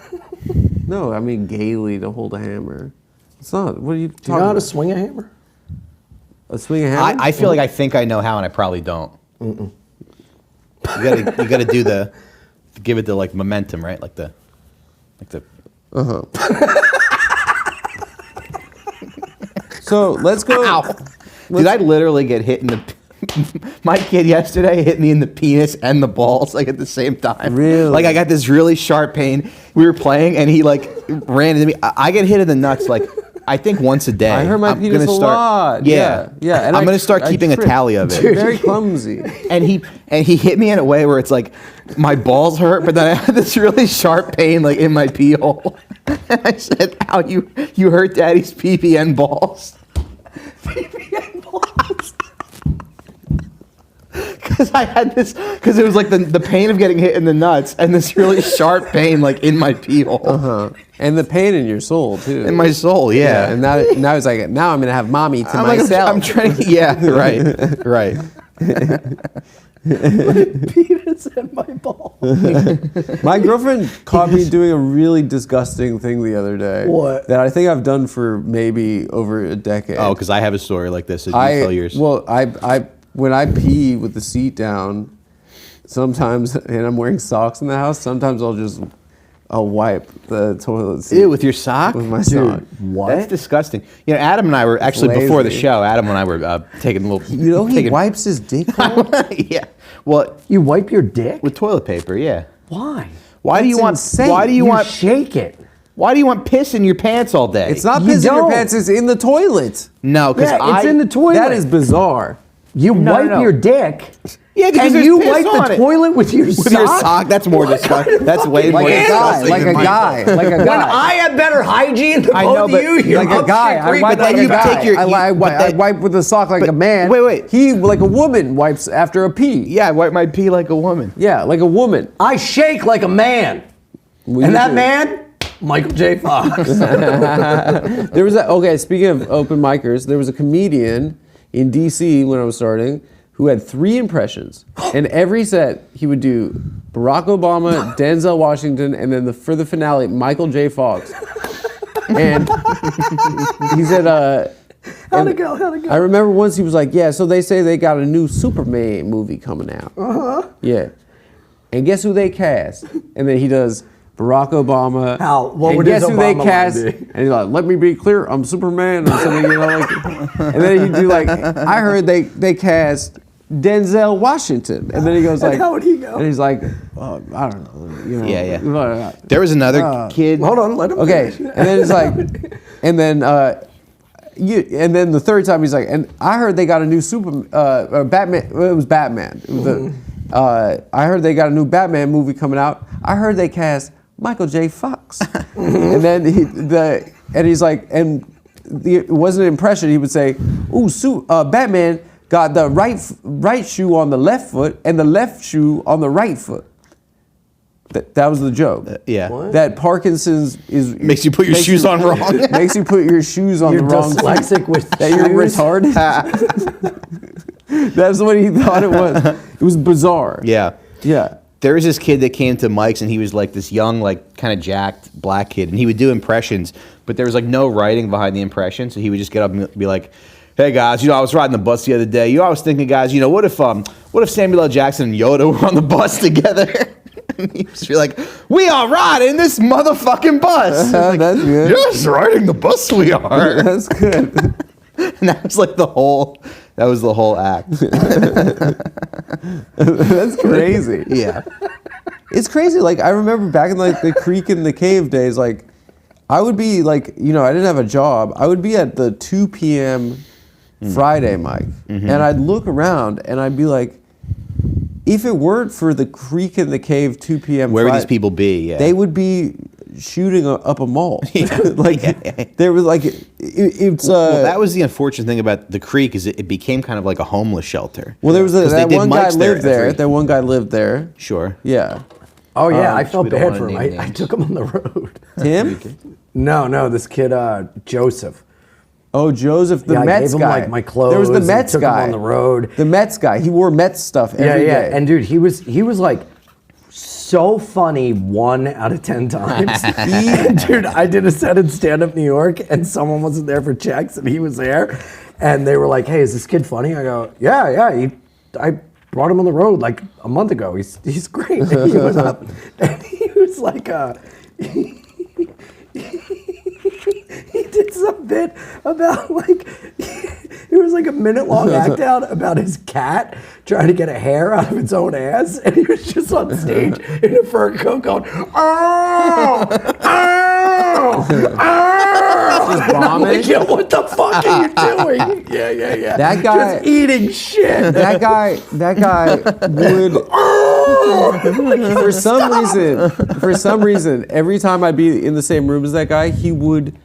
no, I mean gaily to hold a hammer. It's not. What are you talking Do you know how to about? swing a hammer? A swing a hammer? I feel like I think I know how, and I probably don't. You gotta do the give it the momentum, right? Like the. So let's go. Ow! Did I literally get hit in the? My kid yesterday hit me in the penis and the balls at the same time. Really? I got this really sharp pain. We were playing, and he ran into me. I get hit in the nuts I think once a day. I hurt my I'm penis gonna a start, lot. Yeah. And I'm gonna start keeping a tripped. tally of it. Very clumsy. And he hit me in a way where it's like my balls hurt, but then I had this really sharp pain in my pee hole. And I said, "Ow, you hurt Daddy's pee and balls." PPN balls. Because I had this, because it was the pain of getting hit in the nuts and this really sharp pain in my pee hole. And the pain in your soul too. In my soul, yeah. And now it's like, now I'm gonna have mommy to I'm myself. I'm trying. Yeah, right. penis and my ball. My girlfriend caught me doing a really disgusting thing the other day. What? That I think I've done for maybe over a decade. Oh, because I have a story like this. So you tell yours. Well, I when I pee with the seat down, sometimes, and I'm wearing socks in the house, sometimes I'll wipe the toilet seat. Ew, with your sock? With my sock. What? That's disgusting. You know, Adam and I were actually Lazy. before the show. Adam and I were taking a little. You know he wipes his dick hole? Yeah. Well, You wipe your dick? with toilet paper. Yeah. Why? Why do you That's want? insane. Why do you want? shake it? Why do you want piss in your pants all day? It's not You pissing your don't. pants, it's in the toilet. No, because Yeah, it's in the toilet. That is bizarre. You wipe no. your dick. Yeah, because and there's you piss wipe on the it. toilet with your sock. With your sock, that's more disgusting. That's way more Like a guy, disgusting. like than a my- guy, like a When guy. I have better hygiene than I both know, of but you, you're Like a up guy, shit I creek, wipe but like then a you guy. take your- I but wipe with a sock like a man. wait. He, like a woman, wipes after a pee. Yeah, I wipe my pee like a woman. Yeah, like a woman. I shake like a man. We And that usually- man, Michael J. Fox. There was okay, speaking of open micers, there was a comedian in DC when I was starting who had 3 impressions. And every set he would do Barack Obama, Denzel Washington, and then for the finale, Michael J. Fox. And he said, How'd it go? I remember once he was like, yeah, so they say they got a new Superman movie coming out. Yeah. And guess who they cast? And then he does Barack Obama. How? What and would guess his who they Obama line cast? be? And he's like, let me be clear, I'm Superman or something, you know, like. And then he'd do like, I heard they cast Denzel Washington. And then he goes like, how would he go? And he's like, oh, I don't know, you know. Yeah. There was another kid. Hold on, let him Okay, finish. and then it's like, and then the third time he's like, and I heard they got a new Batman. Well, it was Batman. It was I heard they got a new Batman movie coming out. I heard they cast Michael J. Fox, and then he's like, it wasn't an impression. He would say, "Ooh, Batman got the right shoe on the left foot and the left shoe on the right foot." That was the joke. Yeah. What? That Parkinson's Makes you put your shoes on wrong. Makes you put your shoes on You're the wrong dyslexic with that you're shoes? retarded. That's what he thought it was. It was bizarre. Yeah. Yeah. There was this kid that came to Mike's and he was like this young, like kind of jacked black kid, and he would do impressions, but there was like no writing behind the impression, so he would just get up and be like, "Hey guys, I was riding the bus the other day. I was thinking, guys, what if Samuel L. Jackson and Yoda were on the bus together?" And he'd just be like, "We are riding this motherfucking bus." Like, That's good. yes, riding the bus we are. That's good. And that was like the whole act. That's crazy. Yeah. It's crazy. Like I remember back in like the creek and the cave days, like I would be like, I didn't have a job. I would be at the 2 p.m. Friday mic, and I'd look around and I'd be like, if it weren't for the creek and the cave 2 p.m. Where would Friday, these people be? Yeah. they would be shooting up a mall. Like there was like it's well, that was the unfortunate thing about the creek is it became kind of like a homeless shelter. well, there was 'Cause they that did one guy mics there lived there. every- That one guy lived there. Sure. Yeah, Oh yeah, I felt we don't bad wanna for him. name I names. took him on the road. Tim. No, this kid Joseph. Oh, Joseph, the Yeah, I Mets gave him, guy. like, my clothes There was the and Mets took him guy on the road. The Mets guy. He wore Mets stuff every day. And dude, he was like so funny 1 out of 10 times. Dude, I did a set in Stand Up New York, and someone wasn't there for checks, and he was there, and they were like, "Hey, is this kid funny?" I go, "Yeah. I brought him on the road like a month ago. He's great." And he was up, and he was like, he did some bit about like it was like a minute-long act out about his cat trying to get a hair out of its own ass, and he was just on stage in a fur coat going, "Oh, oh, oh!" Just bombing? Like, yo, what the fuck are you doing? Yeah. That guy- just eating shit. That guy would. For some reason, every time I'd be in the same room as that guy, he would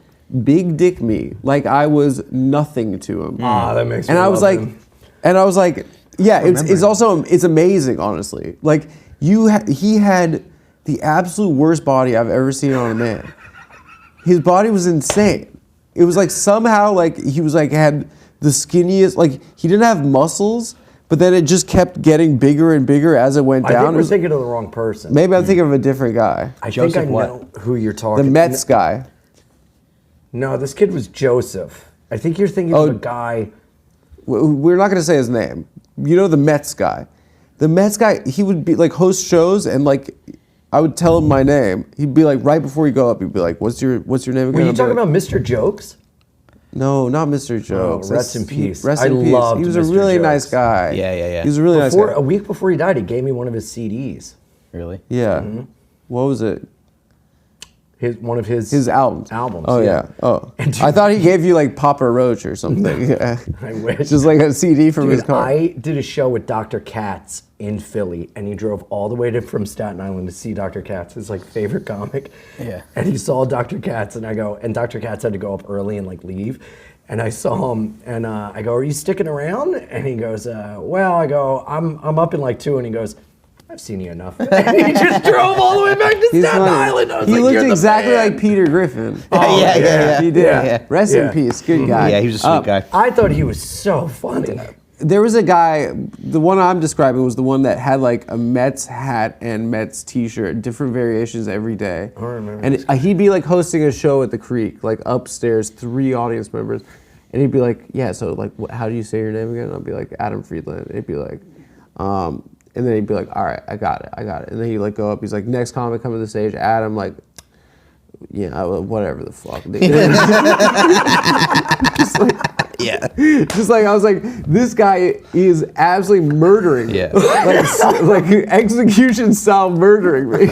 big dick me like I was nothing to him. That makes me And I was love like, him. yeah, it's amazing, honestly. Like he had the absolute worst body I've ever seen on a man. His body was insane. It was like somehow like he was like had the skinniest, like he didn't have muscles, but then it just kept getting bigger and bigger as it went I down. think we're thinking of the wrong person. Maybe I'm thinking of a different guy. I Joseph think I what? know who you're The talking. Mets guy. No, this kid was Joseph. I think you're thinking of a guy. We're not going to say his name. You know the Mets guy. The Mets guy, he would be like host shows and like I would tell him my name. He'd be like right before you go up, he'd be like, "What's your name again?" Were you I'd be talking like, about Mr. Jokes? No, not Mr. Jokes. rest in peace. Rest I in peace. loved He was a Mr. really Jokes. nice guy. Yeah. He was a really nice guy. A week before he died, he gave me one of his CDs. Really? Yeah. What was it? One of his albums. Oh yeah. Oh, And I thought he gave you like Papa Roach or something. Yeah. I wish. Just like a CD from his Dude, car. I did a show with Dr. Katz in Philly, and he drove all the way from Staten Island to see Dr. Katz, his like favorite comic. Yeah. And he saw Dr. Katz, and Dr. Katz had to go up early and like leave. And I saw him, and I go, "Are you sticking around?" And he goes, "Well," I go, "I'm up in like 2," and he goes, "I've seen you enough." And he just drove all the way back to He's Staten funny. Island. I was He like, looked "You're the exactly man." like Peter Griffin. Yeah. He did. Yeah. Rest Yeah. in peace. Good guy. Yeah, he was a sweet guy. I thought he was so funny. There was a guy, the one I'm describing was the one that had like a Mets hat and Mets t-shirt, different variations every day. I remember And this he'd be like hosting a show at the Creek, like upstairs, 3 audience members. And he'd be like, "Yeah, so like, how do you say your name again?" And I'd be like, "Adam Friedland." And he'd be like, and then he'd be like, "All right, I got it. And then he'd like go up, he's like, "Next comic coming to the stage, Adam," like, yeah, whatever the fuck. Just like, Yeah. just like I was like, this guy is absolutely murdering me. Yeah. like execution style murdering me.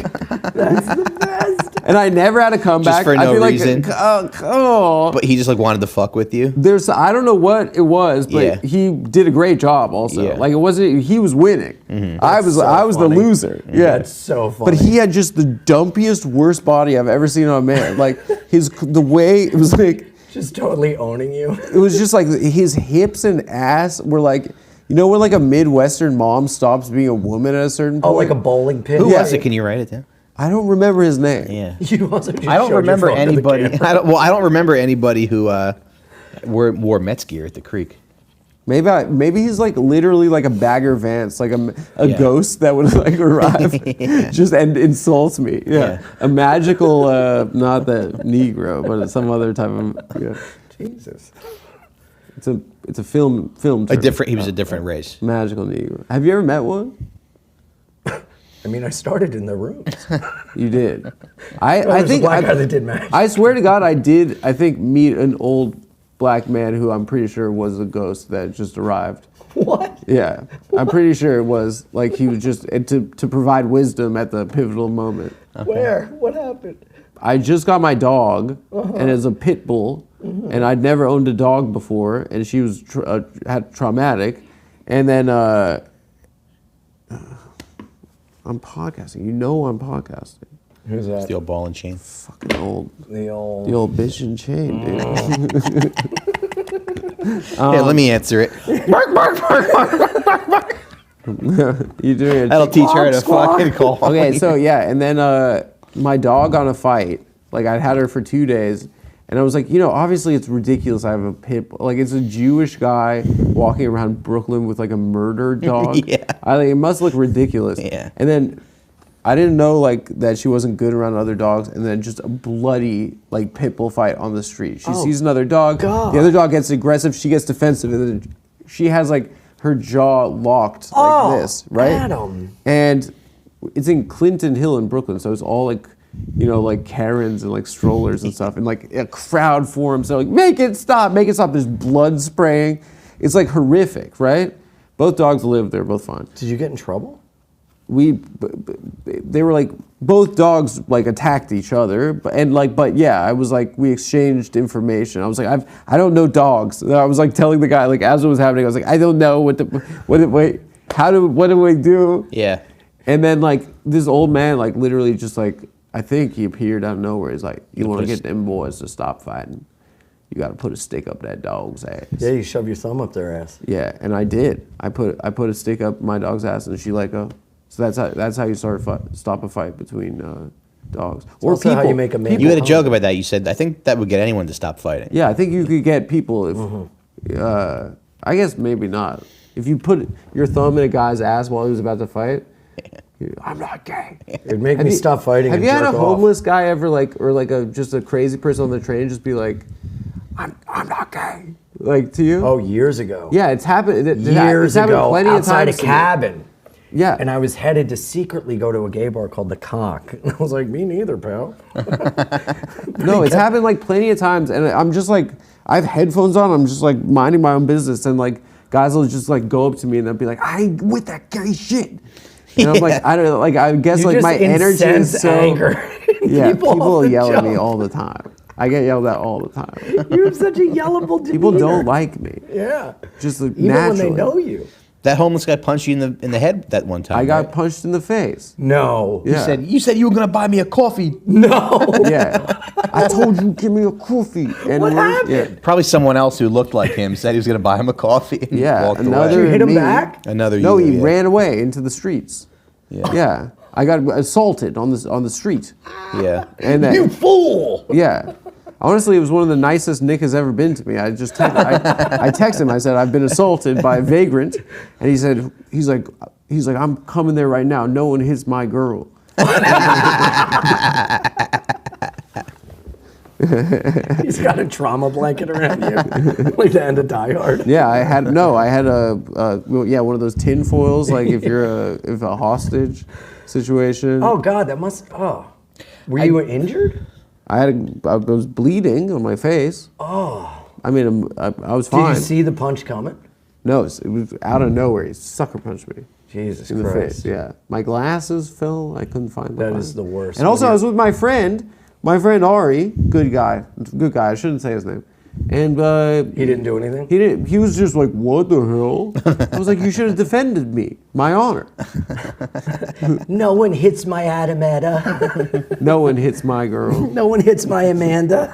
That's the best. And I never had a comeback. Just for I'd no be like, reason? oh. But he just like wanted to fuck with you. I don't know what it was, but Yeah. he did a great job also. Yeah. Like it wasn't, he was winning. I was the funny. loser. Yeah. That's so funny. But he had just the dumpiest, worst body I've ever seen on a man. Like the way, it was like, just totally owning you. it was just like his hips and ass were like, you know when like a Midwestern mom stops being a woman at a certain point? Oh, like a bowling pin. Who Yeah. was it? Can you write it down? I don't remember his name. Yeah. You also just I don't showed your remember phone to the anybody. camera. I don't remember anybody who wore Mets gear at the Creek. Maybe he's like literally like a Bagger Vance, like a Yeah. ghost that would like arrive just and insult me. Yeah. Yeah. A magical, not the Negro, but some other type of, yeah. Jesus. It's a film term. He was a different race. Magical Negro. Have you ever met one? I mean, I started in the rooms. You did. Well, I there's a think black guy that did magic. I swear to God, I think meet an old black man who I'm pretty sure was a ghost that just arrived. What? Yeah, I'm pretty sure it was like he was just to provide wisdom at the pivotal moment. Where? What happened? I just got my dog, and it's a pit bull, and I'd never owned a dog before, and she was had traumatic, and then I'm podcasting. You know I'm podcasting. Who's that? Steel ball and chain. Fucking old. The old. The old bitch and chain, dude. Yeah, let me answer it. Bark, bark, bark, bark, bark, bark. You doing it? That'll teach her to Squawk, fucking call. Okay, so yeah, and then my dog got in a fight. Like I'd had her for 2 days, and I was like, obviously it's ridiculous. I have a pit bull. Like it's a Jewish guy walking around Brooklyn with like a murdered dog. Yeah. It must look ridiculous. Yeah. And then I didn't know like that she wasn't good around other dogs, and then just a bloody like pit bull fight on the street. She sees another dog. God. The other dog gets aggressive. She gets defensive, and then she has like her jaw locked like this, right? Adam. And it's in Clinton Hill in Brooklyn, so it's all like, like Karens and like strollers and stuff, and like a crowd forms. So like, make it stop. There's blood spraying. It's like horrific, right? Both dogs live. They're both fine. Did you get in trouble? They were like, both dogs like attacked each other, but yeah, I was like, we exchanged information. I was like, I don't know dogs. And I was like telling the guy, like as it was happening, I was like, I don't know what do we do? Yeah. And then like this old man, like literally just like, I think he appeared out of nowhere. He's like, you want to get them boys to stop fighting? You got to put a stick up that dog's ass. Yeah, you shove your thumb up their ass. Yeah, and I did. I put a stick up my dog's ass, and she let go. So that's how you stop a fight between dogs or also people. how you make a man. You had a joke about that. You said, I think that would get anyone to stop fighting. Yeah, I think you could get people if. I guess maybe not. if you put your thumb in a guy's ass while he was about to fight, I'm not gay. It'd make me stop fighting. Have and you had a jerk homeless guy ever just a crazy person on the train just be like, I'm not gay, like to you? Oh, years ago. Yeah, it's happened. Years ago, plenty outside of times a cabin. Yeah. And I was headed to secretly go to a gay bar called The Cock. And I was like, me neither, pal. No, it's happened like plenty of times, and I'm just like, I have headphones on. I'm just like minding my own business, and like guys will just like go up to me and they'll be like, I ain't with that gay shit. And I'm like, I don't know, like I guess You like just my energy is so anger. yeah. People People yell at me jump. all the time. I get yelled at all the time. You have such a yellable demeanor. People don't like me. Yeah. Just like Even naturally. when they know you. That homeless guy punched you in the head that one time. I got right? punched in the face. No. Yeah. You said you were gonna buy me a coffee. No. Yeah. I told you, give me a coffee. And What happened? Yeah. Probably someone else who looked like him said he was gonna buy him a coffee. And Yeah, walked another away. You hit him me. back? Another. No, you, he yeah. ran away into the streets. Yeah. Yeah. I got assaulted on the street. Yeah. And then, You fool. yeah. Honestly, it was one of the nicest Nick has ever been to me. I just I texted him. I said, I've been assaulted by a vagrant. And he's like, I'm coming there right now. No one hits my girl. He's got a trauma blanket around you. Like the end of Die Hard. Yeah, I had one of those tin foils, like if you're a hostage situation. Oh, God, that must. Oh. Were you injured? I was bleeding on my face. Oh. I mean, I was Did fine. you see the punch coming? No, it was out of nowhere. He sucker punched me Jesus in the Christ. face. Yeah, my glasses fell. I couldn't find them. That is the worst. And also, When I was with my friend Ari, good guy. I shouldn't say his name. And He didn't do anything? He didn't. He was just like, "What the hell?" I was like, "You should have defended me, my honor." No one hits my Adametta. No one hits my girl. No one hits my Amanda.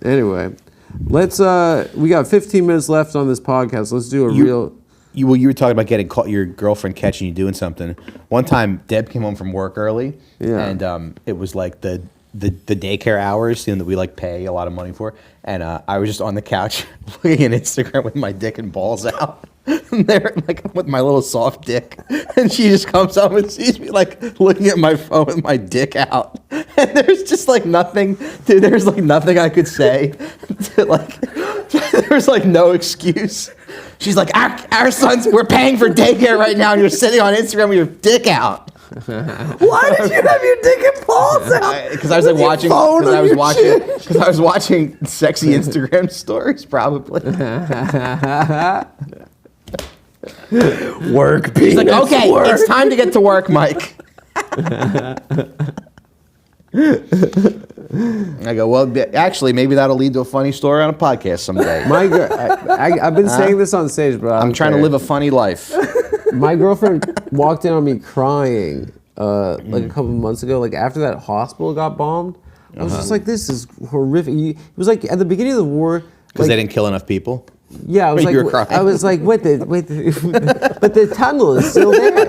Anyway, let's. We got 15 minutes left on this podcast. Let's do a real. You were talking about getting caught, your girlfriend catching you doing something. One time, Deb came home from work early, and it was like the daycare hours, that we like pay a lot of money for. And I was just on the couch looking at Instagram with my dick and balls out. And there, like with my little soft dick, and she just comes up and sees me like looking at my phone with my dick out, and there's just like nothing, dude. There's like nothing I could say, there's like no excuse. She's like, our sons, we're paying for daycare right now, and you're sitting on Instagram with your dick out. Why did you have your dick and balls out? Because I was like watching. Because I was watching sexy Instagram stories, probably. Work, He's like, penis, okay, work. it's time to get to work, Mike. I go, well, actually, maybe that'll lead to a funny story on a podcast someday. I've been saying this on stage, but I'm trying to live a funny life. My girlfriend walked in on me crying like a couple of months ago, like after that hospital got bombed. I was just like, this is horrific. It was like at the beginning of the war. Because they didn't kill enough people? Yeah, I was You were like, crying. I was like, but the tunnel is still there.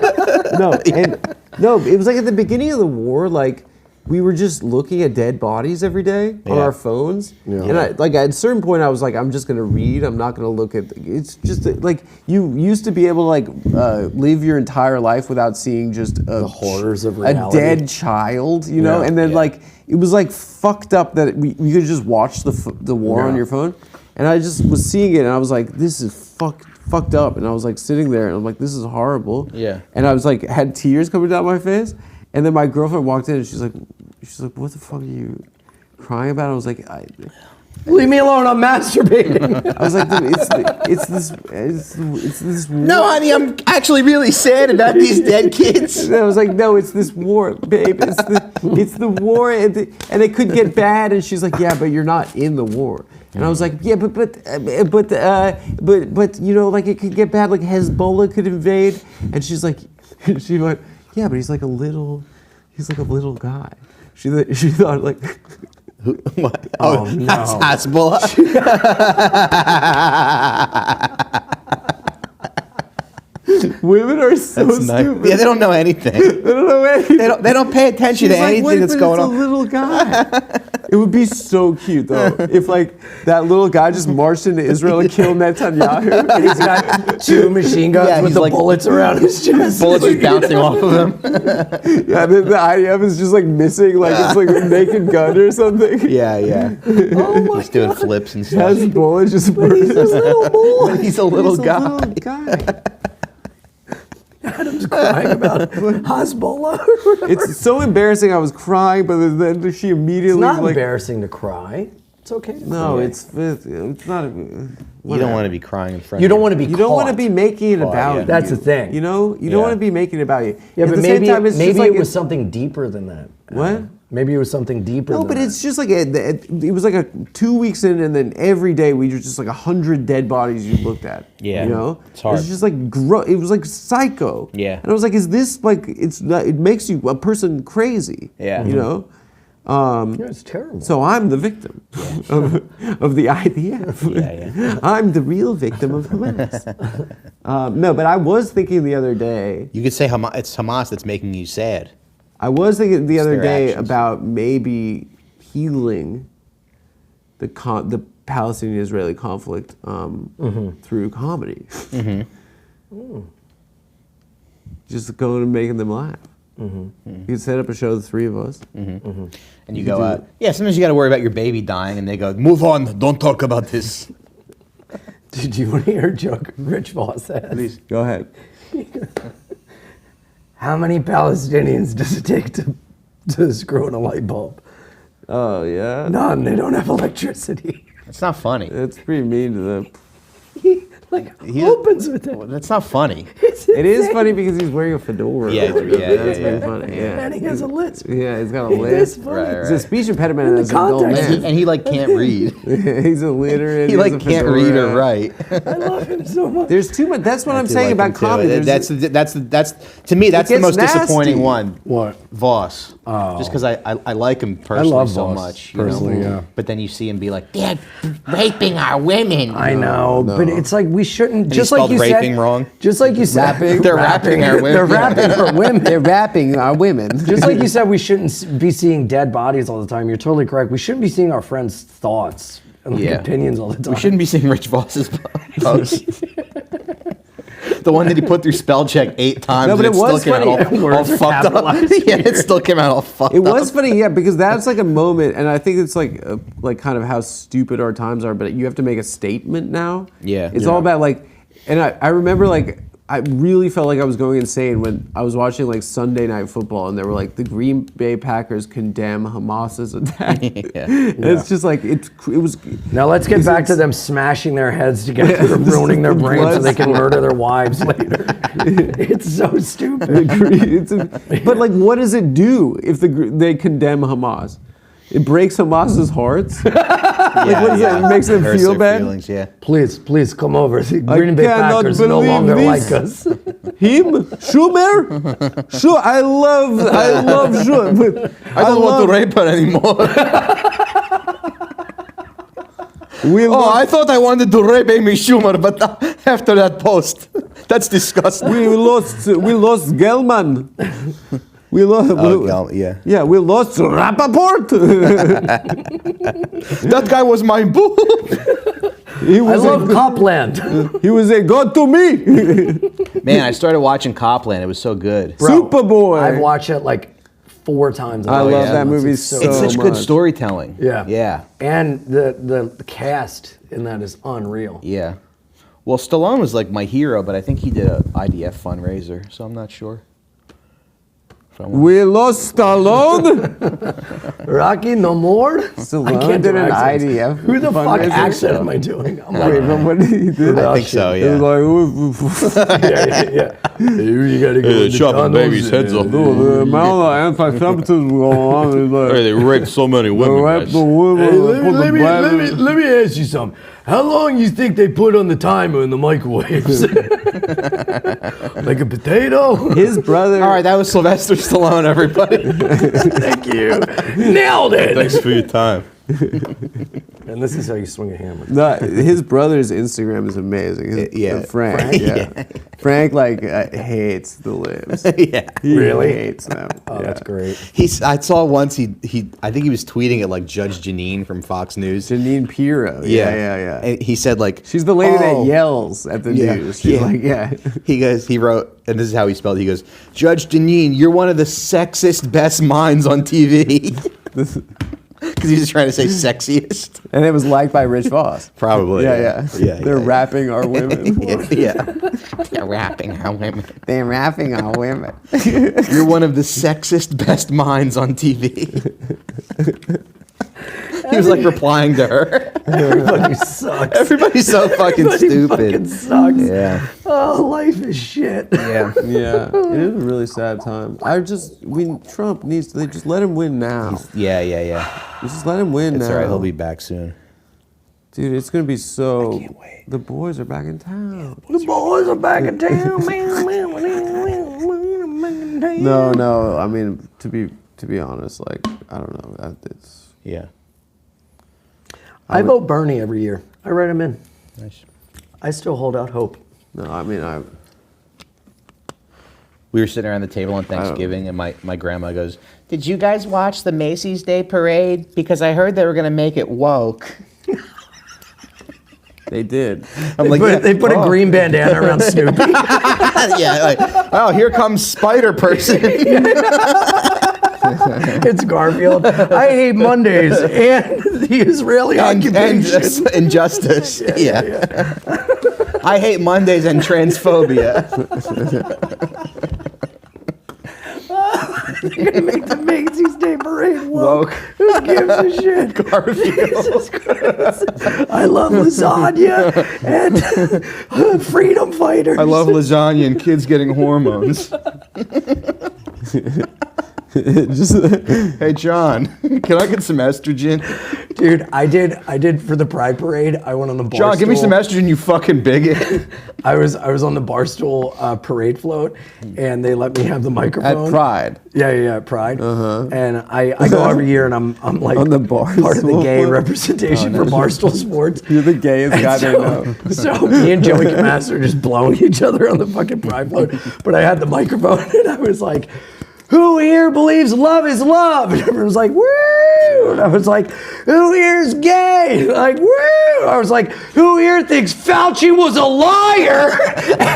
No, it was like at the beginning of the war, like we were just looking at dead bodies every day on our phones. Yeah. And at a certain point, I was like, I'm just gonna read. I'm not gonna look at. It's just like you used to be able to like live your entire life without seeing just the horrors of reality. a dead child, you know, and then like it was like fucked up that you could just watch the war on your phone. And I just was seeing it, and I was like, "This is fucked up." And I was like sitting there, and I'm like, "This is horrible." Yeah. And I was like, had tears coming down my face, and then my girlfriend walked in, and she's like, "What the fuck are you crying about?" I was like, Leave me alone. I'm masturbating. I was like, "Dude, it's this war." No, honey, I'm actually really sad about these dead kids. And I was like, "No, it's this war, babe. It's the war, and it could get bad." And she's like, "Yeah, but you're not in the war." And I was like, "Yeah, but you know, like it could get bad. Like Hezbollah could invade." And she went, "Yeah, but he's like a little guy." She thought like. What? Oh, no. That's Hezbollah. Women are so That's nice. stupid. Yeah, they don't know anything. They don't know anything. They don't pay attention to She's like, anything "What, that's but going it's on. a little guy." It would be so cute though if like that little guy just marched into Israel and killed Netanyahu. And he's got 2 machine guns with the like, bullets around his chest. Bullets just bouncing off of him. Yeah, the IDF is just like missing like it's like a naked gun or something. Yeah. Oh my He's doing God. flips and stuff. Has bullets just He's a little boy. He's a little guy. little guy. Adam's crying about Hezbollah or whatever. It's so embarrassing. I was crying, but then she immediately It's not like. embarrassing to cry. It's okay to No, cry. it's not. You don't want to be crying in front You of don't want to be You don't want to caught. be making it Caught, about yeah. you. That's the thing. You know, you Yeah. don't want to be making it about you. Yeah, At but the maybe, same time, it's just maybe like it was it's- something deeper than that. What? Maybe it was something deeper No, than but that. it's just like it was like a 2 weeks in, and then every day we were just like 100 dead bodies you looked at. Yeah, you know, it's hard. It's just like it was like psycho. Yeah. and I was like, is this like it's not? It makes you a person crazy. Yeah. you know. Yeah, it's terrible. So I'm the victim of the IDF. Yeah. I'm the real victim of Hamas. No, but I was thinking the other day. You could say it's Hamas that's making you sad. I was thinking the other their day actions. about maybe healing the Palestinian-Israeli conflict through comedy. Just going and making them laugh. You could set up a show, the 3 of us. And you go, yeah, sometimes you got to worry about your baby dying, and they go, move on, don't talk about this. Did you want to hear a joke Rich Voss has? Please. Go ahead. How many Palestinians does it take to screw in a light bulb? Oh, yeah? None. They don't have electricity. It's not funny. It's pretty mean to them. He opens with it. That's not funny. It is funny because he's wearing a fedora. Yeah, That's yeah. pretty funny. Yeah. And he has a lisp. Yeah, he's got a It is lisp. funny. Right, He's a speech impediment In the as an adult context, man. And he like can't read. He's illiterate. He has a like can't fedora. read or write. I love him so much. There's too much. That's what I'm saying like him about too. comedy. That's to me that's the gets most nasty. disappointing one. What? Voss. Oh. Just because I like him personally love so Voss, much. personally, yeah. But then you see him be like, they're raping our women. I know, but it's like we shouldn't. he Just like spelled you raping said, wrong? Just like you said, They're rapping our women. They're rapping our women. They're rapping our women. Just like you said, we shouldn't be seeing dead bodies all the time. You're totally correct. We shouldn't be seeing our friends' thoughts and Yeah. opinions all the time. We shouldn't be seeing Rich Voss's post. The one that he put through spell check 8 times. No, but and it was still came out funny. all Words are fucked up. capitalized. Yeah, it still came out all fucked It up. was funny, yeah, because that's like a moment, and I think it's like kind of how stupid our times are. But you have to make a statement now. Yeah. it's Yeah. all about like, and I remember like I really felt like I was going insane when I was watching like Sunday Night Football, and they were like the Green Bay Packers condemn Hamas's attack. And it's just like it was. Now let's get back to them smashing their heads together and ruining their brains so they can murder their wives later. It's so stupid. But like, what does it do if they condemn Hamas? It breaks Hamas's hearts. What does that? It makes them Hurts feel their bad. feelings, yeah. Please come over. The Green Bay cannot Packers no believe longer this. like us. Him, Schumer, sure. I love Schumer. I don't want to rape her anymore. I thought I wanted to rape Amy Schumer, but after that post, that's disgusting. we lost Gelman. We lost. yeah. Yeah, we lost Rappaport. That guy was my boo. He I was love Copland. He was a god to me. Man, I started watching Copland. It was so good. Bro, Superboy. I've watched it like 4 times. I love yeah. that movie It's so It's such much. good storytelling. Yeah. Yeah. And the cast in that is unreal. Yeah. Well, Stallone was like my hero, but I think he did a IDF fundraiser, so I'm not sure. We lost Stallone. Rocky no more? Stallone I can't do did an accents. IDF Who the fuck fundraiser? accent am I doing? I'm Wait, like, but what did he do? I think so, It yeah. was like, yeah. You gotta go in the chopping tunnels babies' heads and- off. the amount of anti-Semitism going on is like. They raped so many women, guys. Hey, let me ask you something. How long you think they put on the timer in the microwaves? Like a potato? His brother. All right, that was Sylvester Stallone, everybody. Thank you. Nailed it. Thanks for your time. And this is how you swing a hammer. No, his brother's Instagram is amazing. Frank. Yeah. Frank hates the libs. Yeah, He Really? hates them. Oh, that's great. I saw once I think he was tweeting at like Judge Janine from Fox News. Janine Pirro. Yeah. And he said like, She's the lady "Oh." that yells at the news. She's He wrote, and this is how he spelled it. He goes, Judge Janine, you're one of the sexist best minds on TV. Because he's just trying to say sexiest. And it was liked by Rich Voss. Probably. Yeah. They're rapping our women. Yeah. They're rapping our women. They're rapping our women. You're one of the sexist best minds on TV. He was like replying to her. Everybody sucks. Everybody's so fucking Everybody stupid. fucking sucks. Yeah. Oh, life is shit. Yeah. Yeah. It is a really sad time. Trump needs to, they just let him win now. Yeah. Just let him win It's now. all right. He'll be back soon. Dude, it's going to be so. I can't wait. The boys are back in town. The boys are back in town. No. I mean, to be honest, like, I don't know. It's. Yeah. I vote Bernie every year. I write him in. Nice. I still hold out hope. No, I mean, We were sitting around the table on Thanksgiving, and my grandma goes, "Did you guys watch the Macy's Day Parade? Because I heard they were going to make it woke." They did. I'm like, They put a green bandana around Snoopy. yeah, like, oh, here comes Spider Person. It's Garfield. I hate Mondays and the Israeli occupation. and injustice. Yeah. I hate Mondays and transphobia. They're gonna make the Macy's Day Parade woke. Who gives a shit? Garfield. Jesus Christ. I love lasagna and freedom fighters. I love lasagna and kids getting hormones. Hey John, can I get some estrogen? Dude, I did for the Pride Parade. I went on the bar John, give me some stool. estrogen, you fucking bigot. I was on the Barstool parade float, and they let me have the microphone At Pride. Yeah, at Pride. And I go every year, and I'm like On the part of the Barstool gay float? representation for Barstool Sports. You're the gayest guy they know. So me and Joey Camas are just blowing each other on the fucking Pride float. But I had the microphone, and I was like, "Who here believes love is love?" And everyone was like, "Woo!" And I was like, "Who here's gay?" Like, "Woo!" I was like, "Who here thinks Fauci was a liar?"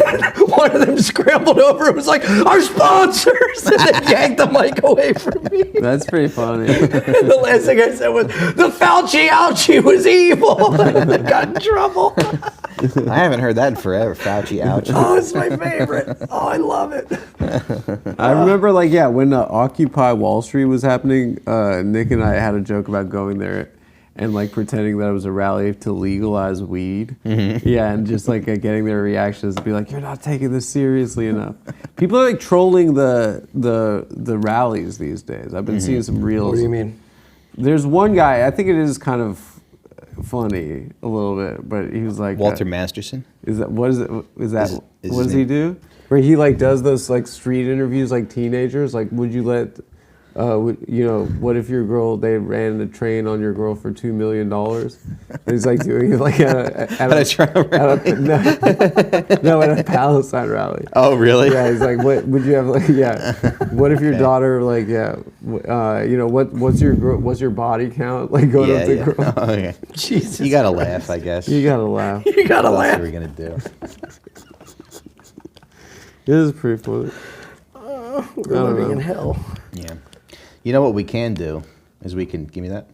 And one of them scrambled over and was like, "Our sponsors!" And they yanked the mic away from me. That's pretty funny. The last thing I said was, "The Fauci ouchie was evil." And I got in trouble. I haven't heard that in forever. Fauci, ouch. Oh, it's my favorite. Oh, I love it. I remember, when Occupy Wall Street was happening, Nick and I had a joke about going there and pretending that it was a rally to legalize weed. Mm-hmm. Yeah, and just getting their reactions to be like, "You're not taking this seriously enough." People are trolling the rallies these days. I've been seeing some reels. What do you mean? There's one guy, I think it is kind of funny a little bit, but he was like Walter Masterson. What does he name? do? Where he does those street interviews teenagers, would you let what if your girl, they ran a train on your girl for $2 million? And he's doing it at a Palestine rally. Oh, really? Yeah, he's like, what would you have what if your daughter what's your body count going up to girl? Oh, okay. Jesus. You gotta laugh, I guess. You gotta laugh. You gotta What else laugh. are we gonna do? It is pretty funny. We're living in hell. Yeah. You know what we can do is we can give me that.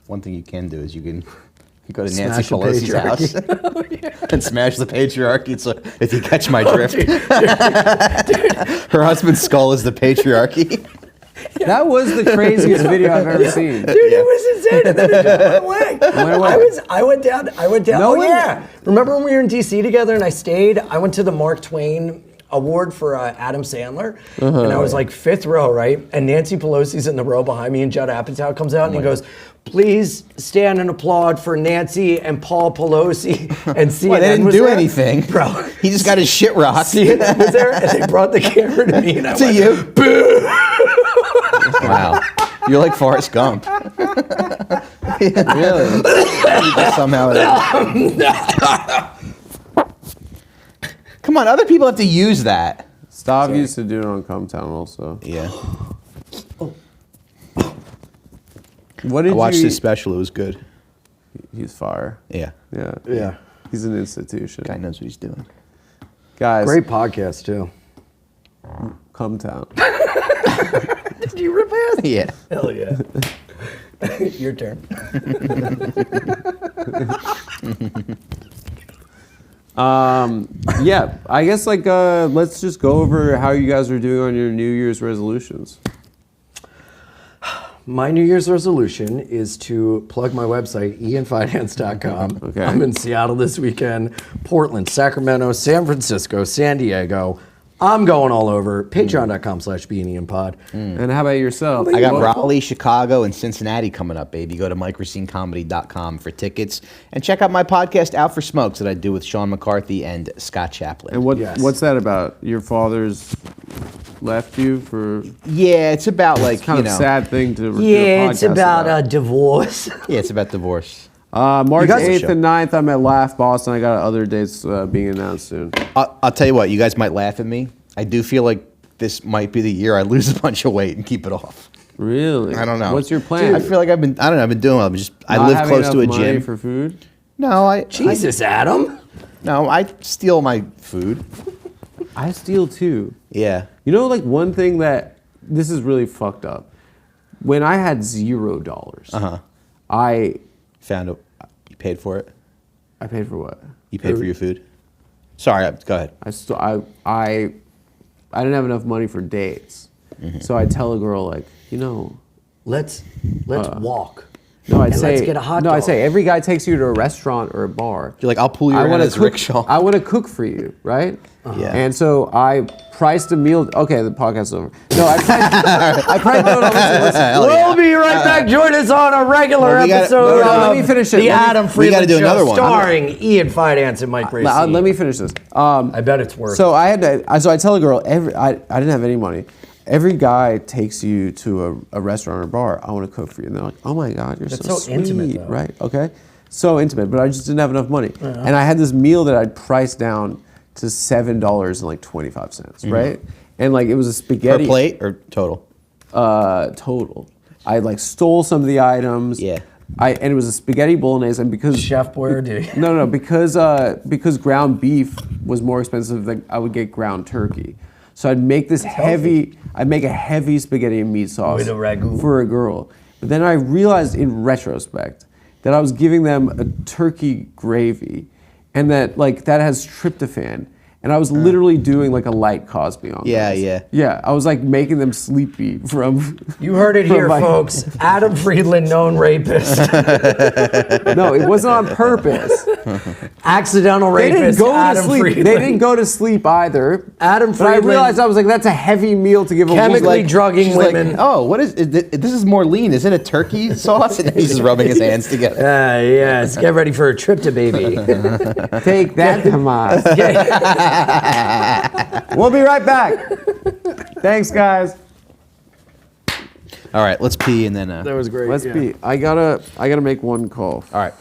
One thing you can do is you can go to Nancy Smash the Pelosi's house and smash the patriarchy. So if you catch my drift, her husband's skull is the patriarchy. That was the craziest video I've ever seen. Dude, it was insane, and then it just went away. I went down. No Oh way. yeah, remember when we were in DC together and I stayed? I went to the Mark Twain Award for Adam Sandler, and I was fifth row, right? And Nancy Pelosi's in the row behind me, and Judd Apatow comes out and he goes, "Please stand and applaud for Nancy and Paul Pelosi." And CNN Well, they didn't was do there. anything, bro. He just got his shit rocked. CNN was there, and they brought the camera to me, and I To went, you. "Boo!" Wow, you're like Forrest Gump. Really? Somehow. Come on, other people have to use that. Stav used to do it on Cometown also. Yeah. What did I watched you his special. It was good. He's fire. Yeah. Yeah. Yeah. He's an institution. Guy knows what he's doing. Guys, Great podcast too. Cometown. Did you rip ass? Yeah. Hell yeah. Your turn. Yeah, I guess let's just go over how you guys are doing on your New Year's resolutions. My New Year's resolution is to plug my website, ianfinance.com. Okay. I'm in Seattle this weekend, Portland, Sacramento, San Francisco, San Diego. I'm going all over. Patreon.com/BeAnIanPod. And how about yourself? I got Raleigh, Chicago, and Cincinnati coming up, baby. Go to MikeRacineComedy.com for tickets. And check out my podcast, Out for Smokes, that I do with Sean McCarthy and Scott Chaplin. And Yes. what's that about? Your father's left you for Yeah, it's about like, kind of sad thing to do a Yeah, it's podcast about a divorce. Yeah, it's about divorce. March guys- 8th and 9th, I'm at Laugh Boston. I got other dates being announced soon. I'll tell you what, you guys might laugh at me. I do feel like this might be the year I lose a bunch of weight and keep it off. Really? I don't know. What's your plan? I feel like I've been doing well. I Not live having close to a enough money gym. for food? No, Jesus, Adam. I steal my food. I steal too. Yeah. You know, like one thing that this is really fucked up. When I had $0, I Found it. You paid for it? paid for what? You paid for your food? Sorry, go ahead. I didn't have enough money for dates, so I tell a girl like, Let's walk. no, I'd And say let's get a hot no, dog. I'd say every guy takes you to a restaurant or a bar. You're like, I'll pull you around wanna his rickshaw. I want to cook for you, right? Yeah. And so I priced a meal. Okay, the podcast's over. No, I priced. No, listen. We'll be right back. Join us on a regular Well, we gotta- episode no, let of me finish it. The Let me- Adam we Friedland gotta do Show, another one. starring Ian Fidance and Mike Racine. Let me finish this. I bet it's worth So I had to. So I tell a girl I didn't have any money. Every guy takes you to a restaurant or bar. I want to cook for you, and they're like, "Oh my God, you're That's so so intimate, sweet." though. Right? Okay. So intimate, but I just didn't have enough money, and I had this meal that I'd priced down to $7.25, right? And like it was a Per spaghetti plate or total? total. I like stole some of the items. Yeah. And it was a spaghetti bolognese, and because Chef Boyardee. no, because ground beef was more expensive, like I would get ground turkey. So I'd make this I'd make a heavy spaghetti and meat sauce With a ragu. for a girl. But then I realized in retrospect that I was giving them a turkey gravy, and that that has tryptophan. And I was literally doing like a light Cosby on Yeah, those. yeah. Yeah, I was like making them sleepy from. You heard it from here, my- folks. Adam Friedland, known rapist. No, it wasn't on purpose. Accidental They didn't rapist, go to Adam sleep. Friedland. They didn't go to sleep either. Adam But I Friedland. realized I was like, that's a heavy meal to give a woman. Chemically drugging She's women. like, oh, what is this? Is more lean. Is it a turkey sauce? And he's just rubbing his hands together. Yes, get ready for a trip to baby. Take that, Hamas. We'll be right back. Thanks, guys. All right, let's pee and then. That was great. Let's be. I gotta make one call. All right.